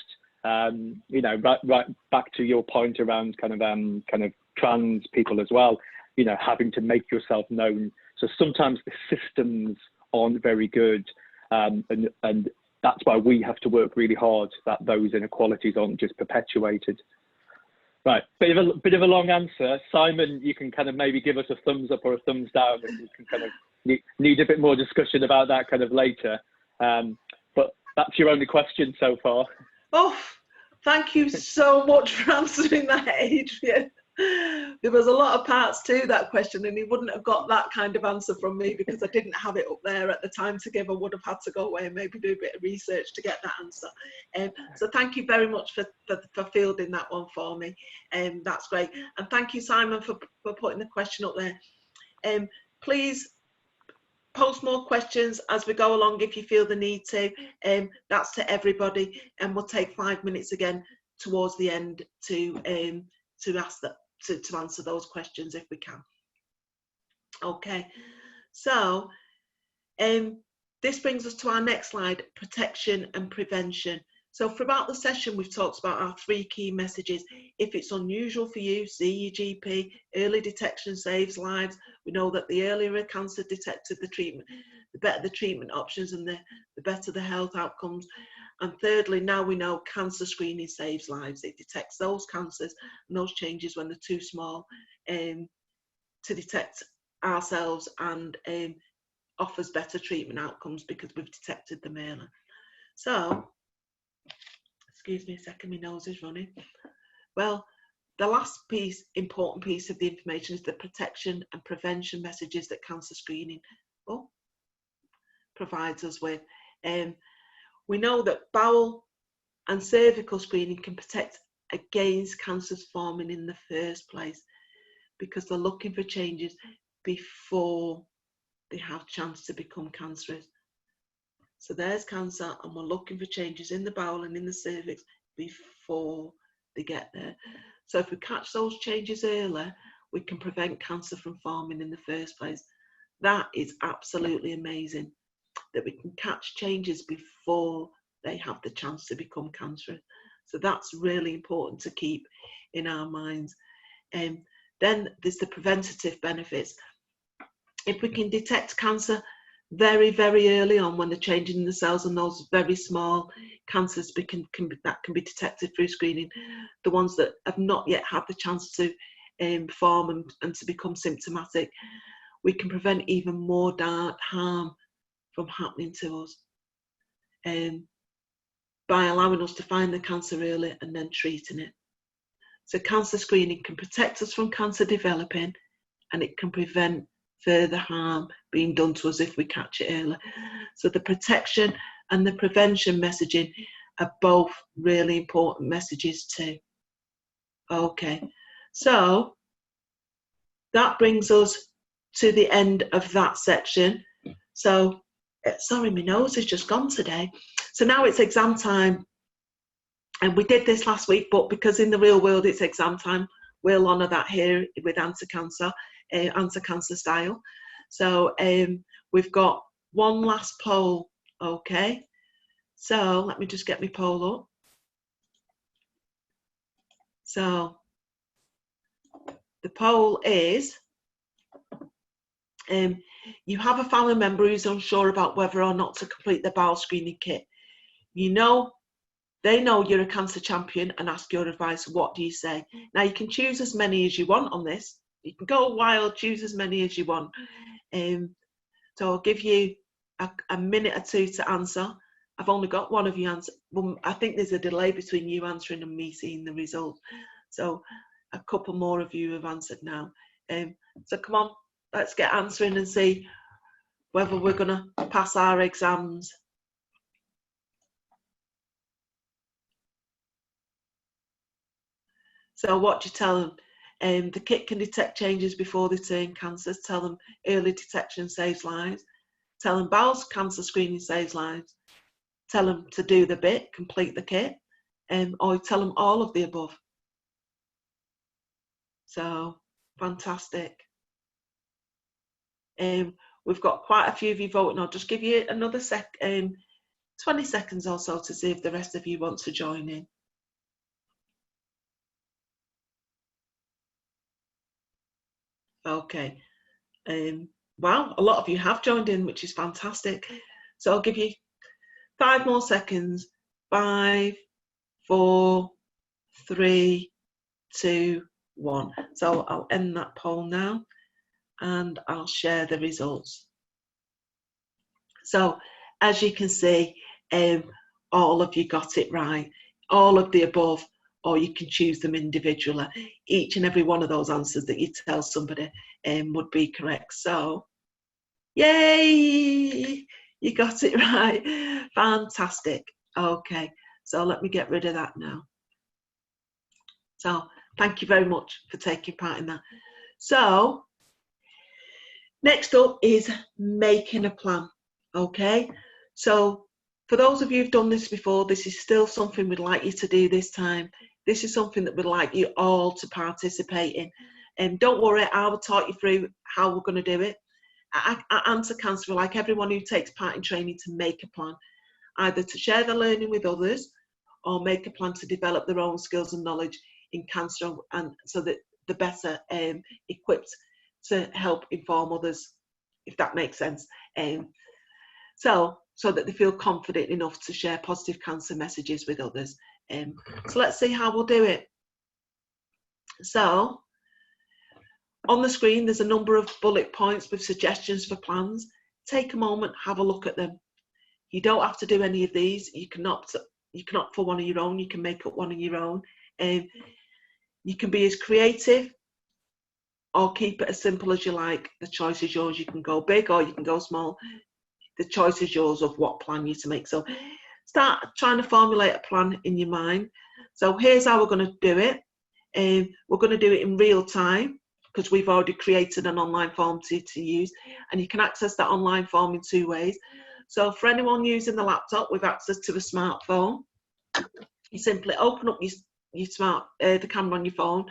You know, right back to your point around kind of trans people as well, you know, having to make yourself known. So sometimes the systems aren't very good, and that's why we have to work really hard that those inequalities aren't just perpetuated. Right, bit of a long answer. Simon, you can kind of maybe give us a thumbs up or a thumbs down, and we can kind of need a bit more discussion about that kind of later. But that's your only question so far. Oh, thank you so much for answering that, Adrian. There was a lot of parts to that question, and he wouldn't have got that kind of answer from me because I didn't have it up there at the time to give. I would have had to go away and maybe do a bit of research to get that answer. So thank you very much for fielding that one for me. That's great. And thank you, Simon, for putting the question up there. Please post more questions as we go along if you feel the need to. That's to everybody, and we'll take 5 minutes again towards the end to ask that to answer those questions if we can. Okay, so this brings us to our next slide: protection and prevention. So throughout the session, we've talked about our 3 key messages. If it's unusual for you, see your GP. Early detection saves lives. We know that the earlier a cancer detected, the treatment, the better the treatment options and the better the health outcomes. And thirdly, now we know cancer screening saves lives. It detects those cancers and those changes when they're too small to detect ourselves, and offers better treatment outcomes because we've detected them early. So, excuse me a second, my nose is running. Well, the last important piece of the information is the protection and prevention messages that cancer screening provides us with. We know that bowel and cervical screening can protect against cancers forming in the first place because they're looking for changes before they have a chance to become cancerous. So there's cancer, and we're looking for changes in the bowel and in the cervix before they get there. So if we catch those changes early, we can prevent cancer from forming in the first place. That is absolutely amazing, that we can catch changes before they have the chance to become cancerous. So that's really important to keep in our minds. Then there's the preventative benefits. If we can detect cancer very, very early on when they're changing in the cells, and those very small cancers that can be detected through screening, the ones that have not yet had the chance to form and to become symptomatic, we can prevent even more harm from happening to us by allowing us to find the cancer early and then treating it. So cancer screening can protect us from cancer developing, and it can prevent further harm being done to us if we catch it early. So the protection and the prevention messaging are both really important messages too. Okay, so that brings us to the end of that section. So, sorry, my nose has just gone today. So now it's exam time. And we did this last week, but because in the real world it's exam time, we'll honour that here with Answer Cancer style. So we've got one last poll, okay? So let me just get my poll up. So the poll is, you have a family member who's unsure about whether or not to complete the bowel screening kit. They know you're a cancer champion and ask your advice. What do you say? Now you can choose as many as you want on this. You can go wild, choose as many as you want. So I'll give you a minute or two to answer. I've only got one of you answer. Well, I think there's a delay between you answering and me seeing the result. So a couple more of you have answered now. So come on, let's get answering and see whether we're gonna pass our exams. So what do you tell them? The kit can detect changes before they turn cancers. Tell them early detection saves lives. Tell them bowel cancer screening saves lives. Tell them to do the bit, complete the kit. Or tell them all of the above. So, fantastic. We've got quite a few of you voting. I'll just give you another 20 seconds or so to see if the rest of you want to join in. Okay. Wow, a lot of you have joined in, which is fantastic. So I'll give you 5 more seconds. 5, 4, 3, 2, 1. So I'll end that poll now and I'll share the results. So as you can see, all of you got it right. All of the above, or you can choose them individually. Each and every one of those answers that you tell somebody would be correct. So, yay! You got it right. Fantastic. Okay, so let me get rid of that now. So, thank you very much for taking part in that. So, next up is making a plan. Okay, so for those of you who've done this before, this is still something we'd like you to do this time. This is something that we'd like you all to participate in. And don't worry, I will talk you through how we're going to do it. At Answer Cancer, we like everyone who takes part in training to make a plan, either to share their learning with others or make a plan to develop their own skills and knowledge in cancer, and so that they're better equipped to help inform others, if that makes sense. So that they feel confident enough to share positive cancer messages with others. So let's see how we'll do it. So on the screen, there's a number of bullet points with suggestions for plans. Take a moment, have a look at them. You don't have to do any of these. You can opt for one of your own. You can make up one of your own. You can be as creative or keep it as simple as you like. The choice is yours. You can go big or you can go small. The choice is yours of what plan you to make. So start trying to formulate a plan in your mind. So here's how we're going to do it. We're going to do it in real time because we've already created an online form to use, and you can access that online form in 2 ways. So for anyone using the laptop with access to a smartphone, you simply open up the camera on your phone,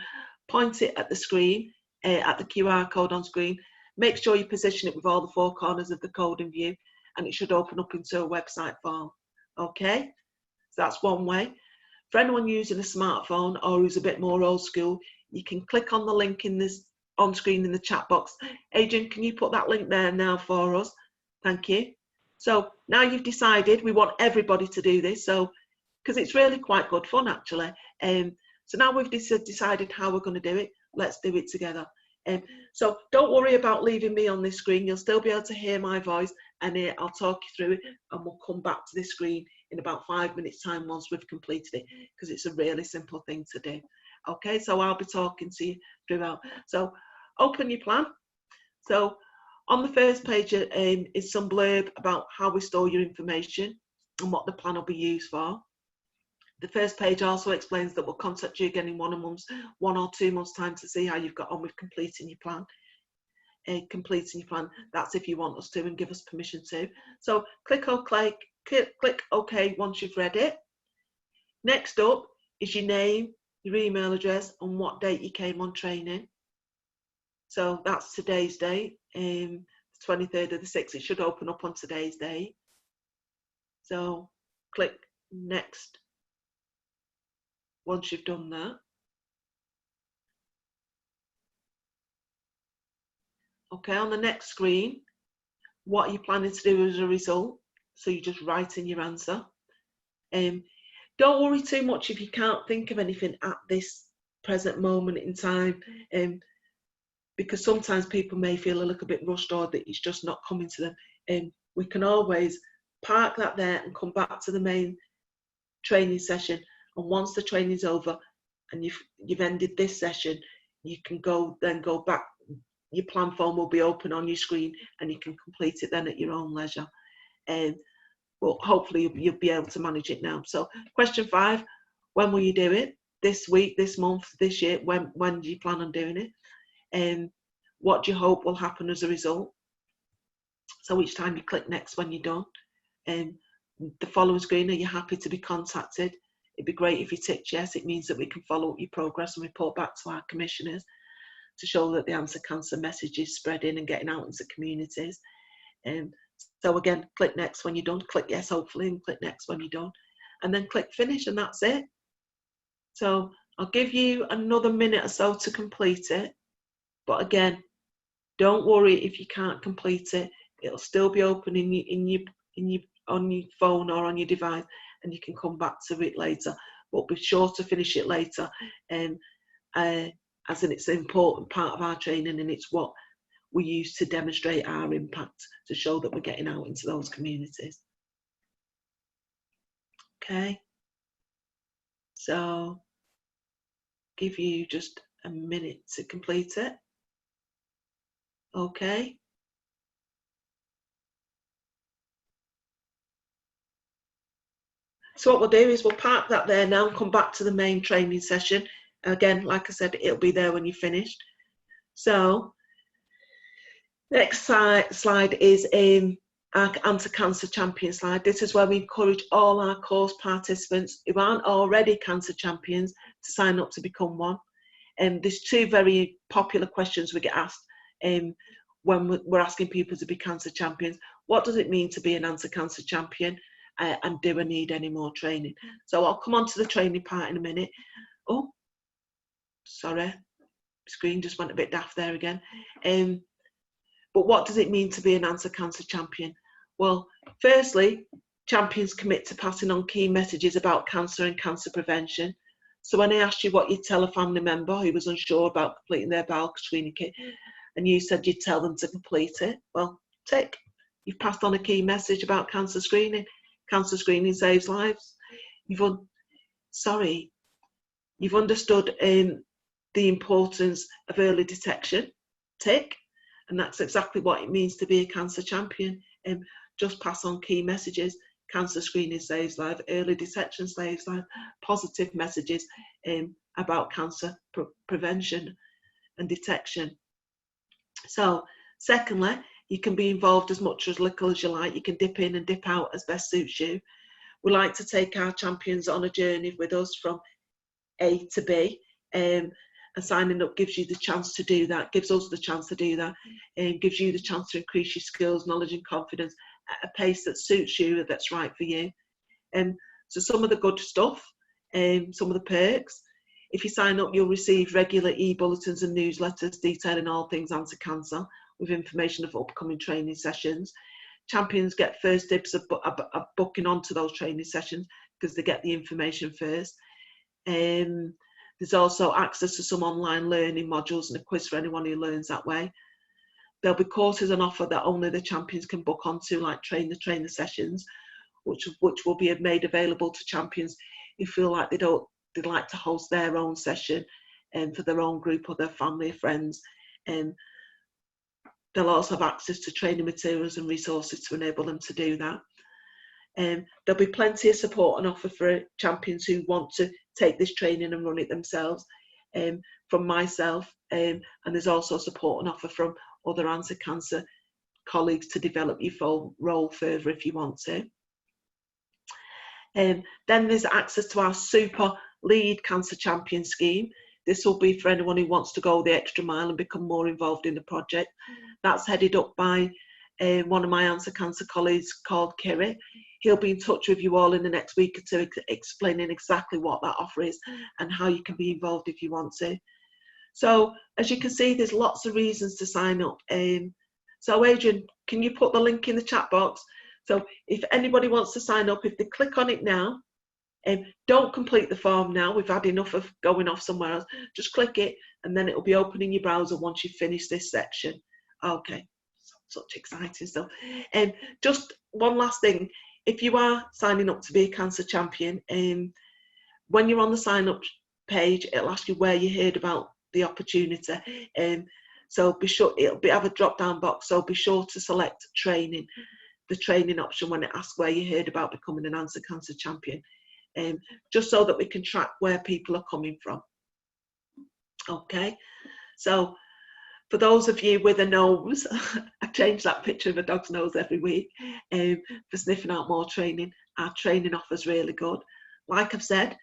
point it at the screen, at the QR code on screen. Make sure you position it with all the 4 corners of the code in view, and it should open up into a website form. Okay, so that's one way. For anyone using a smartphone or who's a bit more old school, you can click on the link in this on screen in the chat box. Adrian, can you put that link there now for us? Thank you. So now you've decided, we want everybody to do this, so because it's really quite good fun actually. So now we've decided how we're going to do it. Let's do it together. So don't worry about leaving me on this screen. You'll still be able to hear my voice, and I'll talk you through it, and we'll come back to this screen in about 5 minutes time once we've completed it, because it's a really simple thing to do. Okay, so I'll be talking to you throughout. So open your plan. So on the first page is some blurb about how we store your information and what the plan will be used for. The first page also explains that we'll contact you again in 1 or 2 months time to see how you've got on with completing your plan. That's if you want us to and give us permission to. So click OK once you've read it. Next up is your name, your email address, and what date you came on training. So that's today's date, the 23rd of the 6th. It should open up on today's date. So click next once you've done that. Okay, on the next screen, what are you planning to do as a result? So you just write in your answer. Don't worry too much if you can't think of anything at this present moment in time, because sometimes people may feel a little bit rushed or that it's just not coming to them. We can always park that there and come back to the main training session. And once the training's over and you've ended this session, you can go back. Your plan form will be open on your screen and you can complete it then at your own leisure. Well, hopefully you'll be able to manage it now. So question 5, when will you do it? This week, this month, this year? When do you plan on doing it? What do you hope will happen as a result? So each time you click next when you're done. The following screen, are you happy to be contacted? It'd be great if you tick yes. It means that we can follow up your progress and report back to our commissioners to show that the Answer Cancer message is spreading and getting out into communities. So again, click next when you're done. Click yes, hopefully, and click next when you're done. And then click finish, and that's it. So I'll give you another minute or so to complete it. But again, Don't worry if you can't complete it. It'll still be open on your phone or on your device, and you can come back to it later. But be sure to finish it later, as in it's an important part of our training, and it's what we use to demonstrate our impact, to show that we're getting out into those communities. Okay, so give you just a minute to complete it. Okay. So what we'll do is we'll park that there now and come back to the main training session. Again, like I said, it'll be there when you're finished. So next slide is our anti-cancer champion slide. This is where we encourage all our course participants who aren't already cancer champions to sign up to become one. There's two very popular questions we get asked when we're asking people to be cancer champions. What does it mean to be an anti-cancer champion? And do I need any more training? So I'll come on to the training part in a minute. Oh, sorry, screen just went a bit daft there again. But what does it mean to be an anti-cancer champion? Well, firstly, champions commit to passing on key messages about cancer and cancer prevention. So when I asked you what you'd tell a family member who was unsure about completing their bowel screening kit, and you said you'd tell them to complete it, well, tick. You've passed on a key message about cancer screening. Cancer screening saves lives. You've understood the importance of early detection. Tick. And that's exactly what it means to be a cancer champion. Just pass on key messages. Cancer screening saves lives. Early detection saves lives. Positive messages about cancer prevention and detection. So, secondly, you can be involved as much or as little as you like. You can dip in and dip out as best suits you. We like to take our champions on a journey with us from A to B, and signing up gives you the chance to do that, gives us the chance to do that, and gives you the chance to increase your skills, knowledge and confidence at a pace that suits you, that's right for you. So some of the good stuff, some of the perks. If you sign up, you'll receive regular e-bulletins and newsletters detailing all things anti-cancer, with information of upcoming training sessions. Champions get first dibs of booking onto those training sessions because they get the information first. There's also access to some online learning modules and a quiz for anyone who learns that way. There'll be courses on offer that only the champions can book onto, like trainer sessions, which will be made available to champions who feel like they'd like to host their own session for their own group or their family or friends. They'll also have access to training materials and resources to enable them to do that. There'll be plenty of support and offer for champions who want to take this training and run it themselves, from myself, and there's also support and offer from other anti-cancer colleagues to develop your role further if you want to. Then there's access to our super lead cancer champion scheme. This will be for anyone who wants to go the extra mile and become more involved in the project. That's headed up by one of my anti-cancer colleagues called Kiri. He'll be in touch with you all in the next week or two, explaining exactly what that offer is and how you can be involved if you want to. So as you can see, there's lots of reasons to sign up. So Adrian, can you put the link in the chat box? So if anybody wants to sign up, if they click on it now, don't complete the form now. We've had enough of going off somewhere else. Just click it and then it'll be open in your browser once you've finished this section. Okay, such exciting stuff. Just one last thing. If you are signing up to be a cancer champion, when you're on the sign up page, it'll ask you where you heard about the opportunity. So be sure, have a drop down box, so be sure to select training, the training option when it asks where you heard about becoming an anti-cancer champion. Just so that we can track where people are coming from. Okay, so for those of you with a nose, I change that picture of a dog's nose every week for sniffing out more training. Our training offer's really good. Like I've said,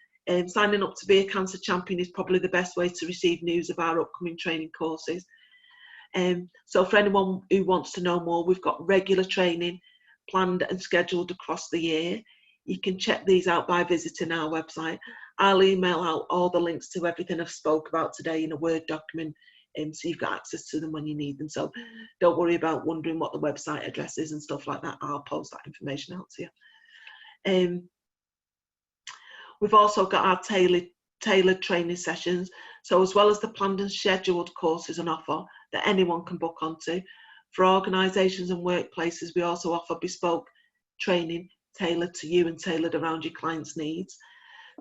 signing up to be a cancer champion is probably the best way to receive news of our upcoming training courses. So for anyone who wants to know more, we've got regular training planned and scheduled across the year. You can check these out by visiting our website. I'll email out all the links to everything I've spoke about today in a Word document so you've got access to them when you need them. So don't worry about wondering what the website address is and stuff like that. I'll post that information out to you. We've also got our tailored training sessions. So as well as the planned and scheduled courses on offer that anyone can book onto, for organisations and workplaces, we also offer bespoke training tailored to you and tailored around your clients' needs.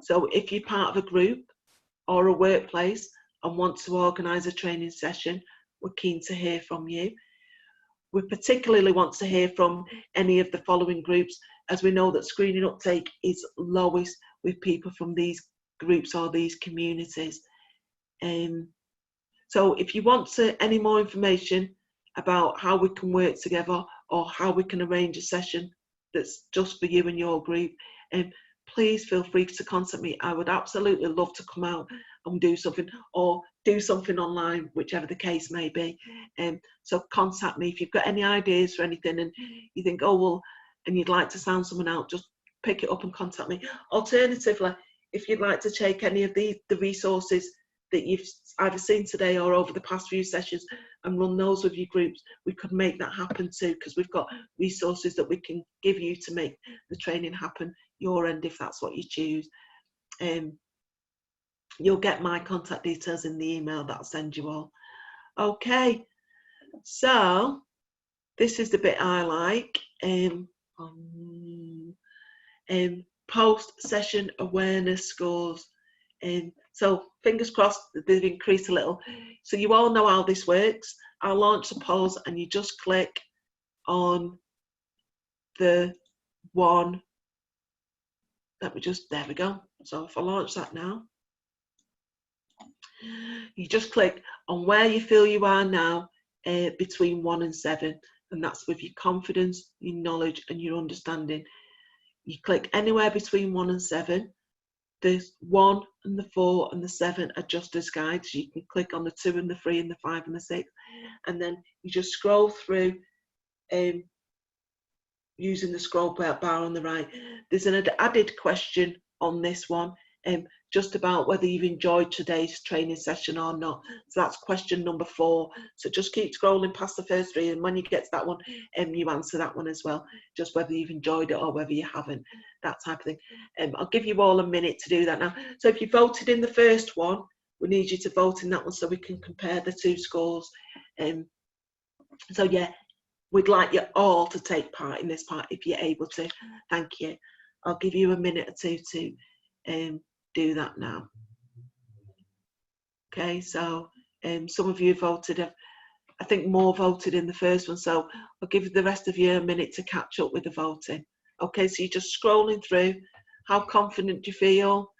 So if you're part of a group or a workplace and want to organise a training session, we're keen to hear from you. We particularly want to hear from any of the following groups, as we know that screening uptake is lowest with people from these groups or these communities. So if you want any more information about how we can work together or how we can arrange a session that's just for you and your group, please feel free to contact me. I would absolutely love to come out and do something, or do something online, whichever the case may be. So contact me if you've got any ideas for anything and you think, oh well, and you'd like to sound someone out, just pick it up and contact me. Alternatively, if you'd like to take any of the resources that you've either seen today or over the past few sessions and run those with your groups, we could make that happen too, because we've got resources that we can give you to make the training happen your end if that's what you choose. You'll get my contact details in the email that I'll send you all. Okay, so this is the bit I like. Post-session awareness scores. So fingers crossed that they've increased a little. So you all know how this works. I'll launch the polls and you just click on the one. There we go. So if I launch that now, you just click on where you feel you are now between 1 and 7, and that's with your confidence, your knowledge and your understanding. You click anywhere between 1 and 7. The 1 and the 4 and the 7 are just as guides. You can click on the 2 and the 3 and the 5 and the 6, and then you just scroll through using the scroll bar on the right. There's an added question on this one, just about whether you've enjoyed today's training session or not. So that's question number 4. So just keep scrolling past the first 3, and when you get to that one, you answer that one as well, just whether you've enjoyed it or whether you haven't, that type of thing. I'll give you all a minute to do that now. So if you voted in the first one, we need you to vote in that one so we can compare the 2 scores. So yeah, we'd like you all to take part in this part if you're able to. Thank you. I'll give you a minute or 2 to do that now. Okay, so some of you voted, I think more voted in the first one, so I'll give the rest of you a minute to catch up with the voting. Okay, so you're just scrolling through. How confident do you feel?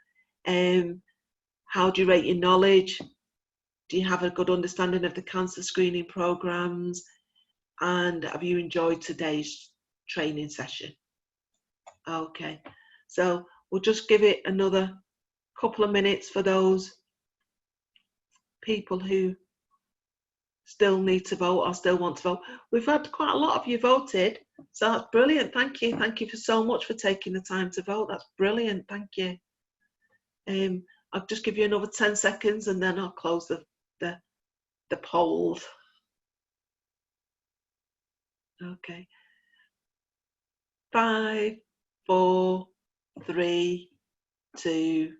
How do you rate your knowledge? Do you have a good understanding of the cancer screening programmes? And have you enjoyed today's training session? Okay, so we'll just give it another couple of minutes for those people who still need to vote or still want to vote. We've had quite a lot of you voted, so that's brilliant. Thank you. Thank you so much for taking the time to vote. That's brilliant. Thank you. I'll just give you another 10 seconds and then I'll close the polls. Okay. 5, 4, 3, 2,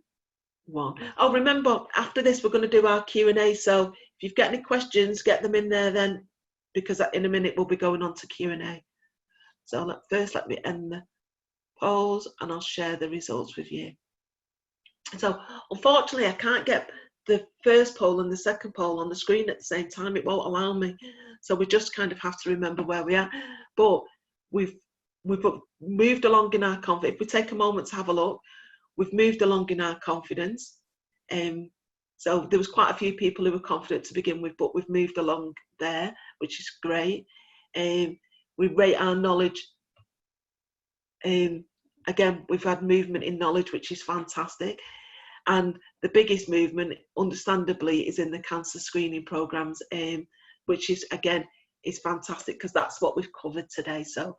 1. Oh, remember, after this we're going to do our Q&A, so if you've got any questions, get them in there then, because in a minute we'll be going on to Q&A. So first let me end the polls and I'll share the results with you. So unfortunately I can't get the first poll and the second poll on the screen at the same time. It won't allow me, so we just kind of have to remember where we are. But we've moved along in our confidence. If we take a moment to have a look, we've moved along in our confidence. So there was quite a few people who were confident to begin with, but we've moved along there, which is great. We rate our knowledge. Again, we've had movement in knowledge, which is fantastic. And the biggest movement, understandably, is in the cancer screening programmes, which is, again, is fantastic because that's what we've covered today. So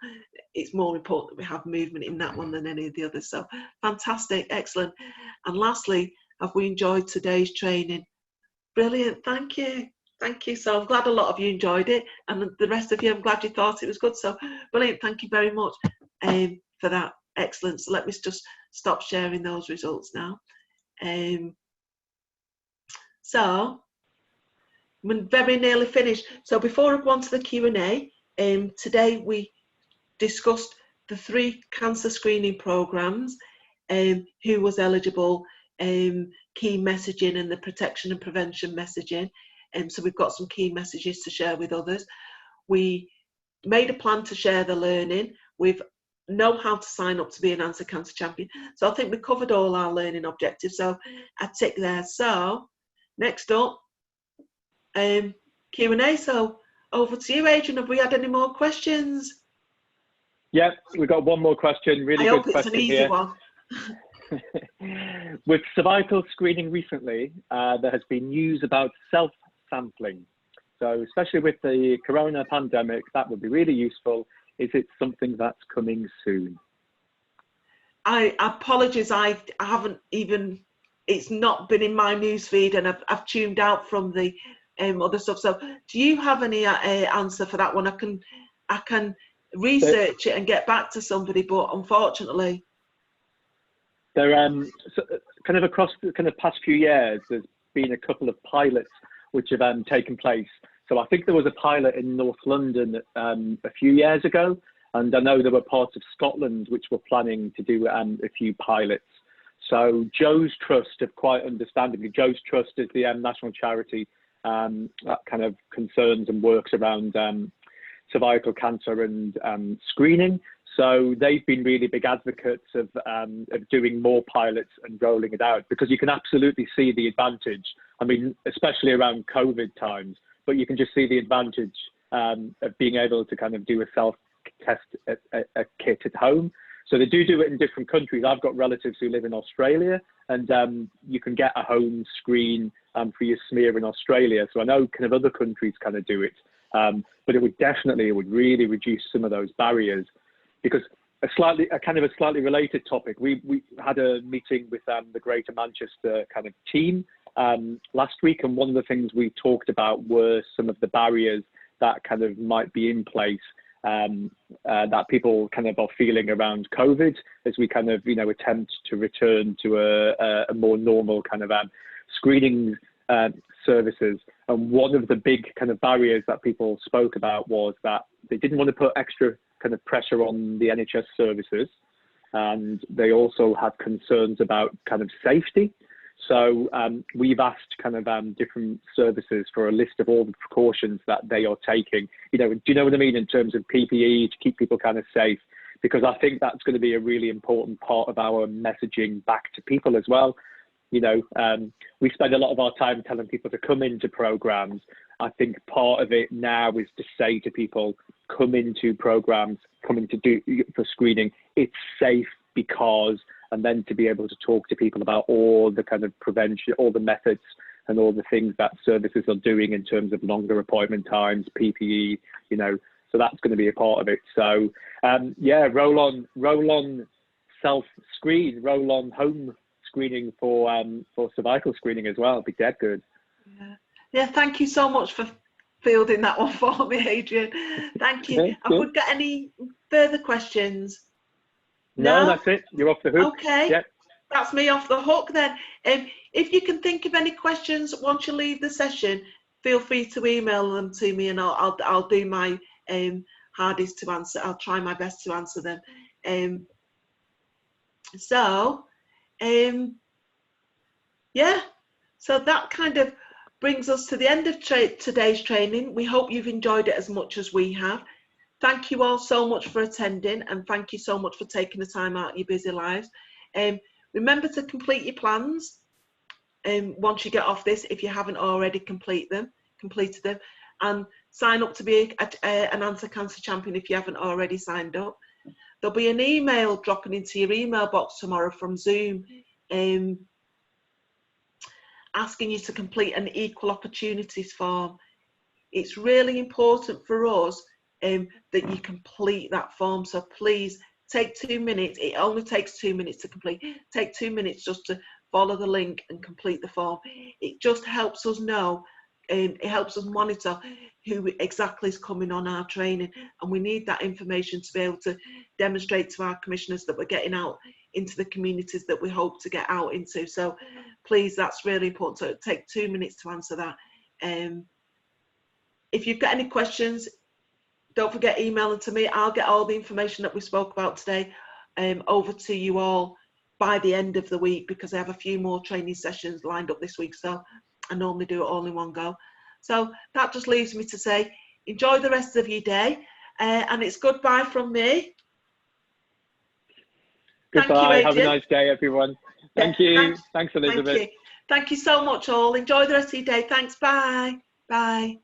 it's more important that we have movement in that one than any of the others. So fantastic, excellent. And lastly, have we enjoyed today's training? Brilliant, thank you. Thank you. So I'm glad a lot of you enjoyed it, and the rest of you, I'm glad you thought it was good. So brilliant. Thank you very much for that. Excellent. So let me just stop sharing those results now. So we're very nearly finished. So before I go on to the Q&A, today we discussed the 3 cancer screening programmes, who was eligible, key messaging and the protection and prevention messaging. So we've got some key messages to share with others. We made a plan to share the learning. We've know how to sign up to be an Answer Cancer Champion. So I think we covered all our learning objectives. So I tick there. So next up, Q&A. So over to you, Adrian. Have we had any more questions? Yeah, we've got one more question. Really good question. I hope it's an easy one. With cervical screening recently, there has been news about self-sampling. So especially with the corona pandemic, that would be really useful. Is it something that's coming soon? I apologise, I haven't even, it's not been in my newsfeed, and I've tuned out from the other stuff. So do you have any answer for that one? I can research it and get back to somebody, but unfortunately. There, so kind of across the kind of past few years, there's been a couple of pilots which have taken place. So I think there was a pilot in North London a few years ago, and I know there were parts of Scotland which were planning to do a few pilots. So Joe's Trust, have quite understandably, Joe's Trust is the national charity that kind of concerns and works around cervical cancer and screening. So they've been really big advocates of doing more pilots and rolling it out, because you can absolutely see the advantage. I mean, especially around COVID times, but you can just see the advantage of being able to kind of do a self-test a kit at home. So they do it in different countries. I've got relatives who live in Australia, and you can get a home screen for your smear in Australia. So I know kind of other countries kind of do it, but it would really reduce some of those barriers. Because a kind of slightly related topic, we had a meeting with the Greater Manchester kind of team last week, and one of the things we talked about were some of the barriers that kind of might be in place that people kind of are feeling around COVID, as we kind of attempt to return to a more normal kind of screening services. And one of the big kind of barriers that people spoke about was that they didn't want to put extra kind of pressure on the NHS services, and they also had concerns about kind of safety. So we've asked kind of different services for a list of all the precautions that they are taking. Do you know what I mean, in terms of PPE to keep people kind of safe? Because I think that's going to be a really important part of our messaging back to people as well. We spend a lot of our time telling people to come into programs. I think part of it now is to say to people, come into programs, for screening. It's safe because, and then to be able to talk to people about all the kind of prevention, all the methods and all the things that services are doing in terms of longer appointment times, PPE, so that's going to be a part of it. So yeah, roll on self-screen, roll on home screening for cervical screening as well. It'd be dead good. Yeah, thank you so much for fielding that one for me, Adrian. Thank you. Okay, Have we got any further questions? No, that's it. You're off the hook. Okay, yep. That's me off the hook then. If you can think of any questions once you leave the session, feel free to email them to me, and I'll do my hardest to answer. I'll try my best to answer them. Yeah, so that kind of brings us to the end of today's training. We hope you've enjoyed it as much as we have. Thank you all so much for attending, and thank you so much for taking the time out of your busy lives. Remember to complete your plans once you get off this, if you haven't already completed them, and sign up to be an Answer Cancer Champion if you haven't already signed up. There'll be an email dropping into your email box tomorrow from Zoom, asking you to complete an equal opportunities form. It's really important for us that you complete that form, so please take 2 minutes. It only takes 2 minutes to complete. Take 2 minutes just to follow the link and complete the form. It just helps us know it helps us monitor who exactly is coming on our training, and we need that information to be able to demonstrate to our commissioners that we're getting out into the communities that we hope to get out into. So please, that's really important. So it'll take 2 minutes to answer that. If you've got any questions, don't forget emailing to me. I'll get all the information that we spoke about today over to you all by the end of the week, because I have a few more training sessions lined up this week, so I normally do it all in one go. So that just leaves me to say, enjoy the rest of your day, and it's goodbye from me. Goodbye. Thank you, have a nice day, everyone. Thank you. Thanks, Elizabeth. Thank you so much, all. Enjoy the rest of your day. Thanks. Bye. Bye.